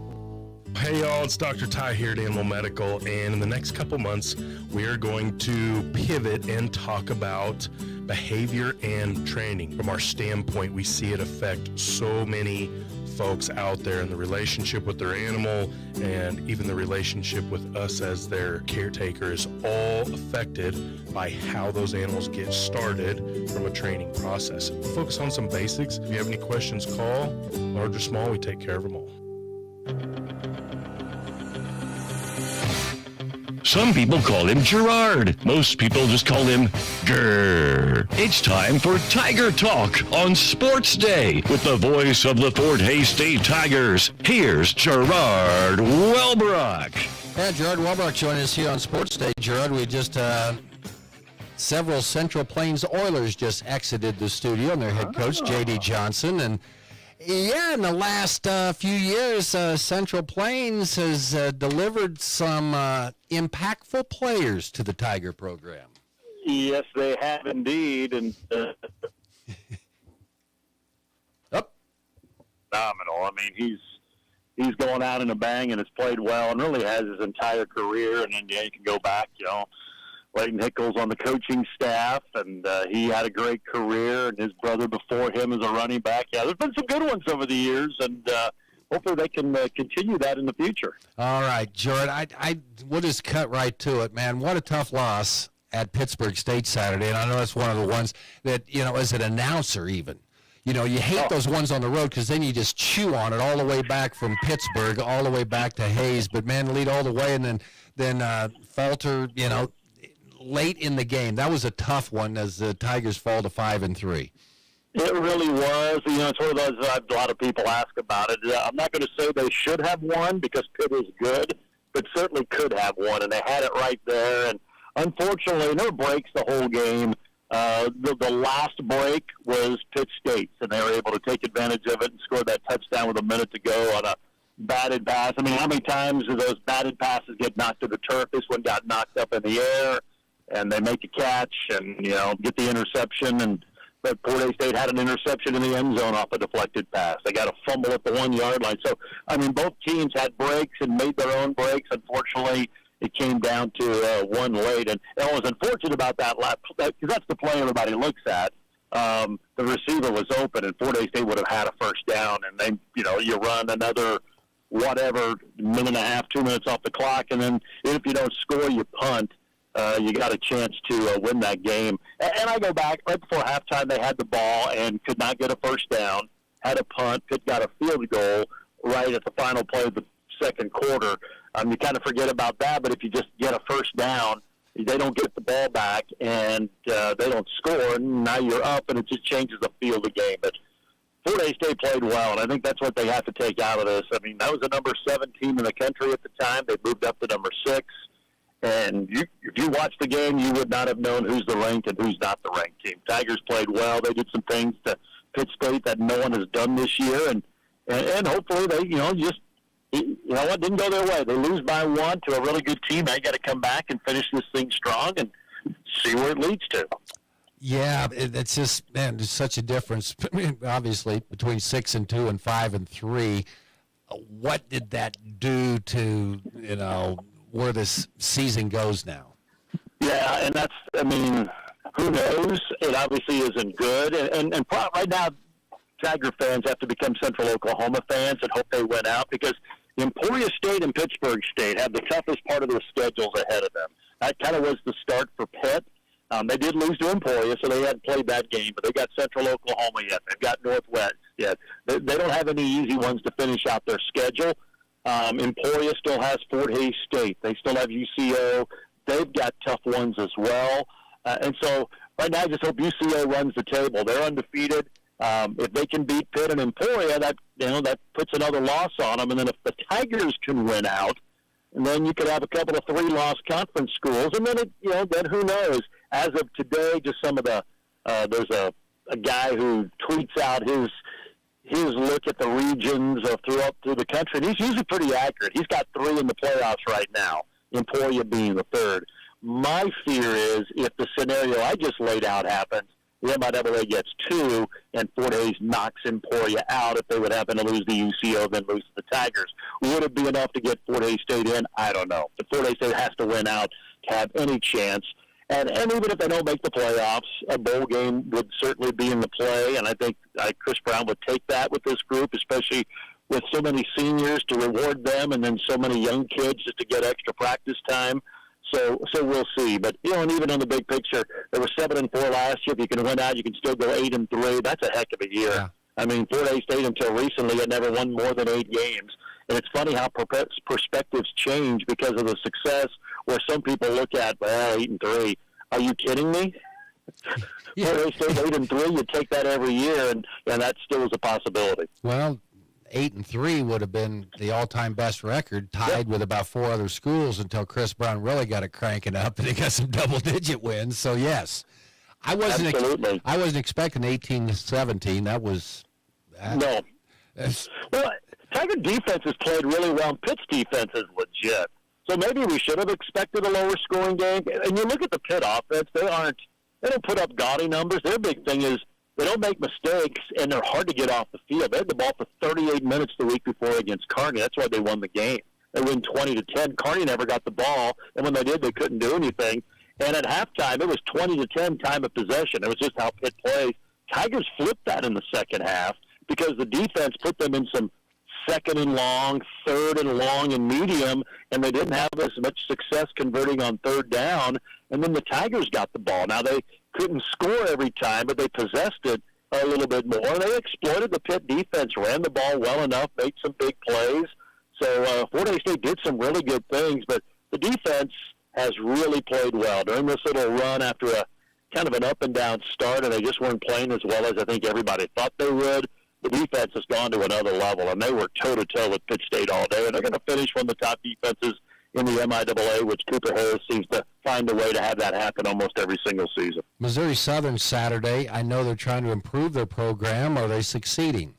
Hey y'all, it's Dr. Ty here at Animal Medical, and in the next couple months we are going to pivot and talk about behavior and training. From our standpoint, we see it affect so many folks out there in the relationship with their animal and even the relationship with us as their caretaker is all affected by how those animals get started from a training process. Focus on some basics. If you have any questions, call. Large or small, we take care of them all. Some people call him Gerard. Most people just call him Grr. It's time for Tiger Talk on Sports Day with the voice of the Fort Hays State Tigers. Here's Gerard Welbrock. Yeah, Gerard Wellbrook joining us here on Sports Day. Gerard, we just several Central Plains Oilers just exited the studio, and their head coach, J.D. Johnson. And, yeah, in the last few years, Central Plains has delivered some impactful players to the Tiger program. Yes, they have indeed. And phenomenal. I mean, he's going out in a bang and has played well and really has his entire career. And then, yeah, you can go back, Leighton Hickles on the coaching staff, and he had a great career, and his brother before him as a running back. Yeah, there's been some good ones over the years, and hopefully they can continue that in the future. All right, Gerard, we'll just cut right to it, man. What a tough loss at Pittsburgh State Saturday, and I know that's one of the ones that, as an announcer even, you hate those ones on the road because then you just chew on it all the way back from Pittsburgh, all the way back to Hayes. But, man, lead all the way and then falter, late in the game. That was a tough one as the Tigers fall to 5-3. It really was. It's one of those a lot of people ask about it. I'm not going to say they should have won because Pitt is good, but certainly could have won, and they had it right there. And unfortunately, no breaks the whole game. The last break was Pitt State's, and they were able to take advantage of it and score that touchdown with a minute to go on a batted pass. I mean, how many times do those batted passes get knocked to the turf? This one got knocked up in the air, and they make a catch and, get the interception. But Port A State had an interception in the end zone off a deflected pass. They got a fumble at the 1-yard line. So, I mean, both teams had breaks and made their own breaks. Unfortunately, it came down to one late. And what was unfortunate about that, because that's the play everybody looks at, the receiver was open, and Port A State would have had a first down. And then, you run another minute and a half, 2 minutes off the clock, and then if you don't score, you punt. You got a chance to win that game. And I go back, right before halftime, they had the ball and could not get a first down, had a punt, Pitt got a field goal right at the final play of the second quarter. You kind of forget about that, but if you just get a first down, they don't get the ball back, and they don't score, and now you're up, and it just changes the feel of the game. But Fort A State played well, and I think that's what they have to take out of this. I mean, that was the number 7 team in the country at the time. They moved up to number 6. And if you watch the game, you would not have known who's the ranked and who's not the ranked team. Tigers played well. They did some things to Pitt State that no one has done this year, and hopefully they, didn't go their way. They lose by 1 to a really good team. They got to come back and finish this thing strong and see where it leads to. Yeah, it's just, man, there's such a difference, obviously, between 6-2 and 5-3. What did that do to, where this season goes now? Yeah, and that's, who knows? It obviously isn't good. And right now, Tiger fans have to become Central Oklahoma fans and hope they win out because Emporia State and Pittsburgh State have the toughest part of their schedules ahead of them. That kind of was the start for Pitt. They did lose to Emporia, so they hadn't played that game, but they got Central Oklahoma yet. They've got Northwest yet. They don't have any easy ones to finish out their schedule. Emporia still has Fort Hays State. They still have UCO. They've got tough ones as well. And so right now I just hope UCO runs the table. They're undefeated. If they can beat Pitt and Emporia, that puts another loss on them. And then if the Tigers can win out, and then you could have a couple of 3-loss conference schools. And then, then who knows? As of today, just some of the there's a guy who tweets out his look at the regions through the country, and he's usually pretty accurate. He's got 3 in the playoffs right now, Emporia being the 3rd. My fear is if the scenario I just laid out happens, the MIAA gets 2, and Fort Hays knocks Emporia out if they would happen to lose the UCO, then lose to the Tigers. Would it be enough to get Fort Hays State in? I don't know. But Fort Hays State has to win out to have any chance. And even if they don't make the playoffs, a bowl game would certainly be in the play, and I think Chris Brown would take that with this group, especially with so many seniors to reward them and then so many young kids just to get extra practice time. So we'll see. But, and even on the big picture, there were 7-4 last year. If you can win out, you can still go 8-3. That's a heck of a year. Yeah. I mean, Fort Hays State until recently had never won more than 8 games. And it's funny how perspectives change because of the success where some people look at, 8-3. Are you kidding me? Yeah. Fort Hays State 8-3, you take that every year, and that still is a possibility. Well, 8-3 would have been the all-time best record, tied with about 4 other schools until Chris Brown really got it cranking up and he got some double-digit wins. So yes, I wasn't expecting 18-17. That was no. Well, Tiger defense has played really well. Pitt's defense is legit. So maybe we should have expected a lower scoring game. And you look at the Pitt offense; they don't put up gaudy numbers. Their big thing is they don't make mistakes, and they're hard to get off the field. They had the ball for 38 minutes the week before against Kearney. That's why they won the game. They win 20-10. Kearney never got the ball, and when they did, they couldn't do anything. And at halftime, it was 20-10 time of possession. It was just how Pitt plays. Tigers flipped that in the second half because the defense put them in some second and long, third and long, and medium, and they didn't have as much success converting on third down. And then the Tigers got the ball. Now, they couldn't score every time, but they possessed it a little bit more. And they exploited the Pitt defense, ran the ball well enough, made some big plays. So Fort Hays State did some really good things, but the defense has really played well during this little run after a kind of an up-and-down start, and they just weren't playing as well as I think everybody thought they would. The defense has gone to another level, and they were toe-to-toe with Pitt State all day, and they're going to finish one of the top defenses in the MIAA, which Cooper Harris seems to find a way to have that happen almost every single season. Missouri Southern Saturday, I know they're trying to improve their program. Are they succeeding?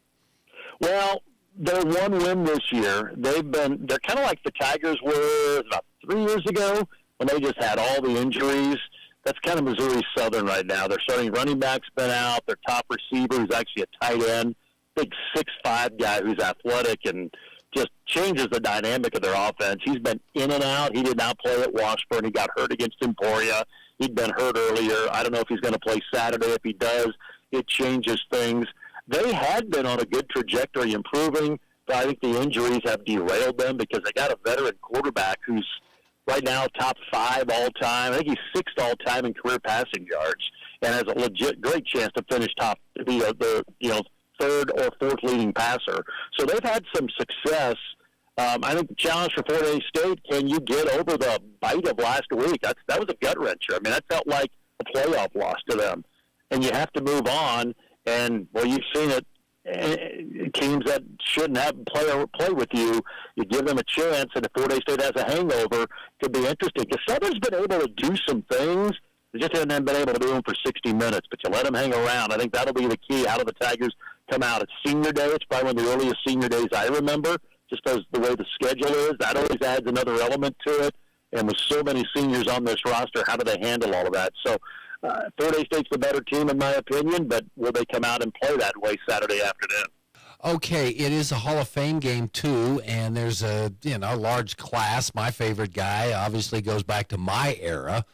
Well, their one win this year, they're kind of like the Tigers were about 3 years ago when they just had all the injuries. That's kind of Missouri Southern right now. Their starting running back's been out. Their top receiver is actually a tight end, big 6'5" guy who's athletic and just changes the dynamic of their offense. He's been in and out. He did not play at Washburn. He got hurt against Emporia. He'd been hurt earlier. I don't know if he's going to play Saturday. If he does, it changes things. They had been on a good trajectory improving, but I think the injuries have derailed them because they got a veteran quarterback who's right now top 5 all-time. I think he's 6th all-time in career passing yards and has a legit great chance to finish top, be the third or fourth leading passer. So they've had some success. I think the challenge for Fort Hays State, can you get over the bite of last week? That was a gut-wrencher. I mean, that felt like a playoff loss to them. And you have to move on. And, well, you've seen it. Teams that shouldn't have play with you, you give them a chance, and if Fort Hays State has a hangover, it could be interesting. Because Southern's been able to do some things. They just haven't been able to do them for 60 minutes, but you let them hang around. I think that'll be the key. How do the Tigers come out? It's senior day. It's probably one of the earliest senior days I remember, just because the way the schedule is. That always adds another element to it. And with so many seniors on this roster, how do they handle all of that? So Fort Hays State's the better team, in my opinion, but will they come out and play that way Saturday afternoon? Okay, it is a Hall of Fame game, too, and there's a large class. My favorite guy obviously goes back to my era,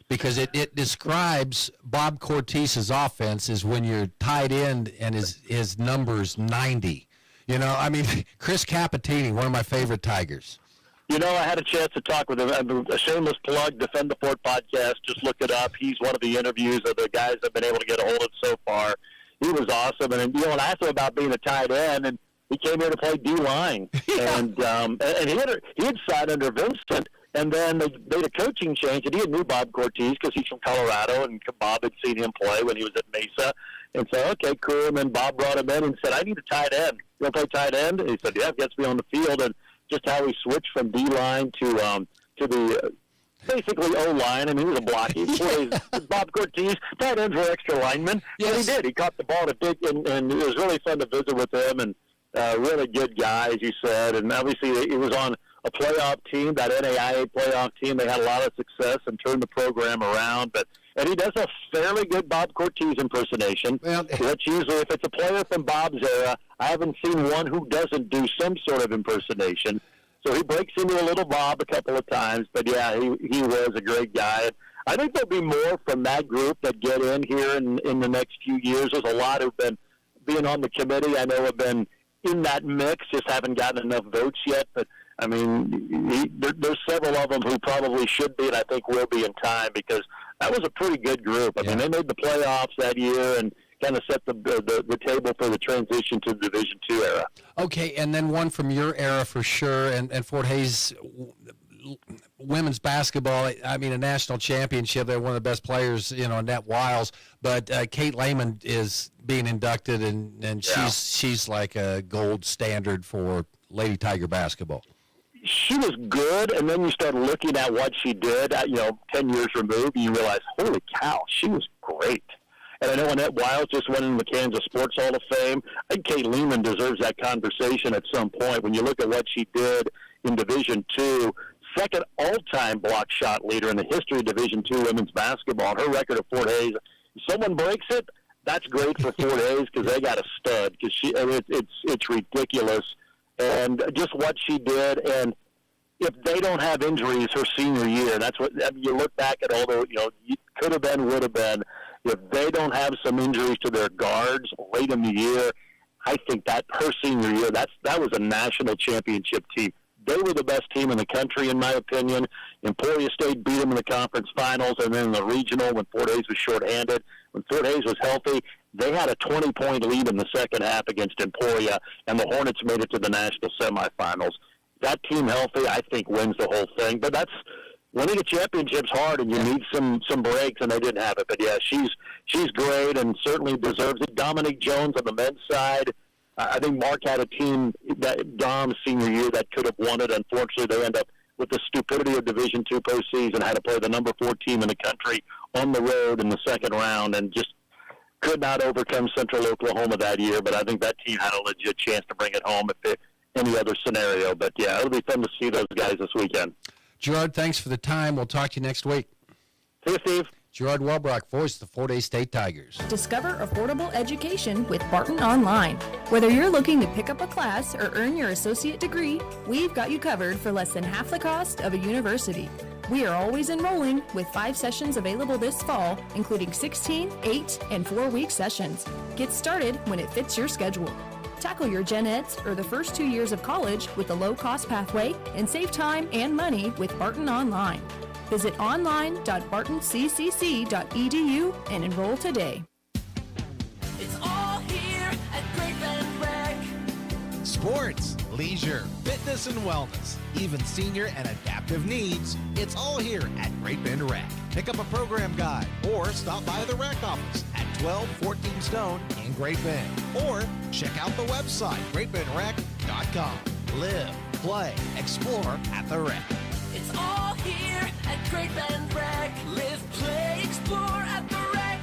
because it describes Bob Cortez's offense is when you're tight end and his number's 90. Chris Capitini, one of my favorite Tigers. I had a chance to talk with him. A shameless plug, Defend the Fort podcast. Just look it up. He's one of the interviews of the guys I've been able to get a hold of so far. He was awesome. And, I asked him about being a tight end, and he came here to play D-line. Yeah. And he had signed under Vincent. And then they made a coaching change, and he knew Bob Cortez because he's from Colorado, and Bob had seen him play when he was at Mesa. And so, okay, cool. And then Bob brought him in and said, I need a tight end. You want to play tight end? And he said, yeah, gets me on the field. And just how he switched from D-line to the basically O-line. I mean, he was a blocky. Yeah. Bob Cortez, tight ends were extra linemen. Yes. But he did. He caught the ball to dig, and it was really fun to visit with him, and really good guy, as you said. And obviously, he was on a playoff team, that NAIA playoff team. They had a lot of success and turned the program around. And he does a fairly good Bob Cortez impersonation, which usually, if it's a player from Bob's era, I haven't seen one who doesn't do some sort of impersonation. So he breaks into a little Bob a couple of times. But, yeah, he was a great guy. I think there'll be more from that group that get in here in the next few years. There's a lot who've been being on the committee. I know have been in that mix, just haven't gotten enough votes yet. But, I mean, there's several of them who probably should be and I think will be in time because that was a pretty good group. I mean, they made the playoffs that year and kind of set the table for the transition to the Division II era. Okay, and then one from your era for sure, and Fort Hays women's basketball, I mean, a national championship. They're one of the best players, Annette Wiles. But Kate Lehman is being inducted, and she's like a gold standard for Lady Tiger basketball. She was good, and then you start looking at what she did, 10 years removed, and you realize, holy cow, she was great. And I know Annette Wiles just went into the Kansas Sports Hall of Fame. I think Kate Lehman deserves that conversation at some point. When you look at what she did in Division II, second all-time block shot leader in the history of Division II women's basketball. And her record at Fort Hays, if someone breaks it, that's great for Fort Hays because they got a stud. Because it's ridiculous. And just what she did, and if they don't have injuries her senior year, that's what you look back at all the could have been, would have been. If they don't have some injuries to their guards late in the year, I think that her senior year, that was a national championship team. They were the best team in the country, in my opinion. Emporia State beat them in the conference finals, and then in the regional when Fort Hays was shorthanded. When Fort Hays was healthy, they had a 20-point lead in the second half against Emporia, and the Hornets made it to the national semifinals. That team healthy, I think, wins the whole thing. But that's winning a championship's hard, and you need some breaks, and they didn't have it. But yeah, she's great and certainly deserves it. Dominique Jones on the men's side. I think Mark had a team that Dom's senior year that could have won it. Unfortunately, they end up with the stupidity of Division II postseason, had to play the number 4 team in the country on the road in the second round, and just could not overcome Central Oklahoma that year. But I think that team had a legit chance to bring it home if any other scenario. But yeah, it'll be fun to see those guys this weekend. Gerard, thanks for the time. We'll talk to you next week. See you, Steve. Gerard Welbrock, voice of the Fort Hays State Tigers. Discover affordable education with Barton Online. Whether you're looking to pick up a class or earn your associate degree, we've got you covered for less than half the cost of a university. We are always enrolling with 5 sessions available this fall, including 16, 8, and 4-week sessions. Get started when it fits your schedule. Tackle your gen eds or the first 2 years of college with a low-cost pathway and save time and money with Barton Online. Visit online.bartonccc.edu and enroll today. It's all here at Great Bend Rec. Sports, leisure, fitness, and wellness, even senior and adaptive needs. It's all here at Great Bend Rec. Pick up a program guide or stop by the rec office at 1214 Stone in Great Bend. Or check out the website, greatbendrec.com. Live, play, explore at the rec. It's all here at Great Bend Rec. Live, play, explore at the rec.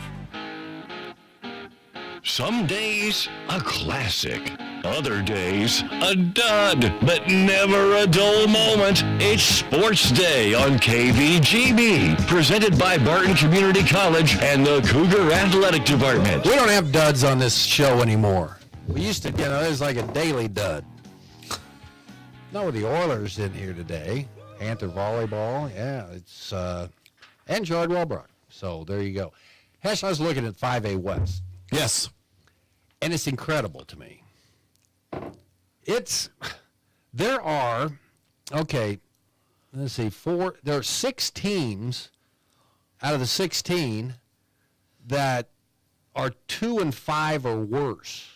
Some days, a classic. Other days, a dud, but never a dull moment. It's Sports Day on KVGB, presented by Barton Community College and the Cougar Athletic Department. We don't have duds on this show anymore. We used to, it was like a daily dud. Not with the Oilers in here today. Panther volleyball, yeah, it's, and Gerard Welbrock. So there you go. Hesh, I was looking at 5A West. Yes. And it's incredible to me. There are 6 teams out of the 16 that are 2-5 or worse.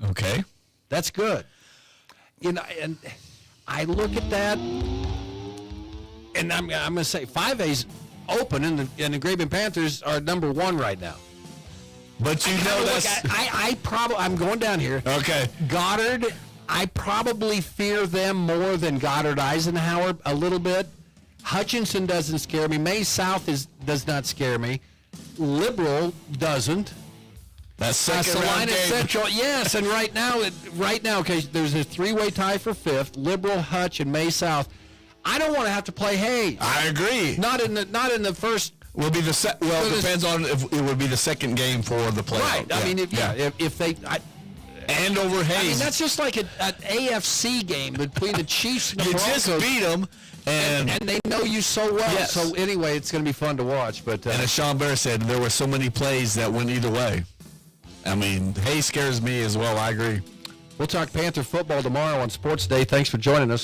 Okay. That's good. And I look at that, and I'm going to say 5A's open, and the Great Bend Panthers are number 1 right now. But I'm going down here. Okay. Goddard, I probably fear them more than Goddard Eisenhower a little bit. Hutchinson doesn't scare me. May South does not scare me. Liberal doesn't. That's second round game. Central, yes, and right now, okay, there's a 3-way tie for 5th. Liberal, Hutch, and May South. I don't want to have to play Hayes. I agree. Not in the first. Will be the it depends on if it would be the second game for the playoff. Right. I mean, if they. And over Hayes. I mean, that's just like an AFC game between the Chiefs and the Broncos. You just beat them. And they know you so well. Yes. So anyway, it's going to be fun to watch. But and as Sean Bear said, there were so many plays that went either way. I mean, Hayes scares me as well. I agree. We'll talk Panther football tomorrow on Sports Day. Thanks for joining us.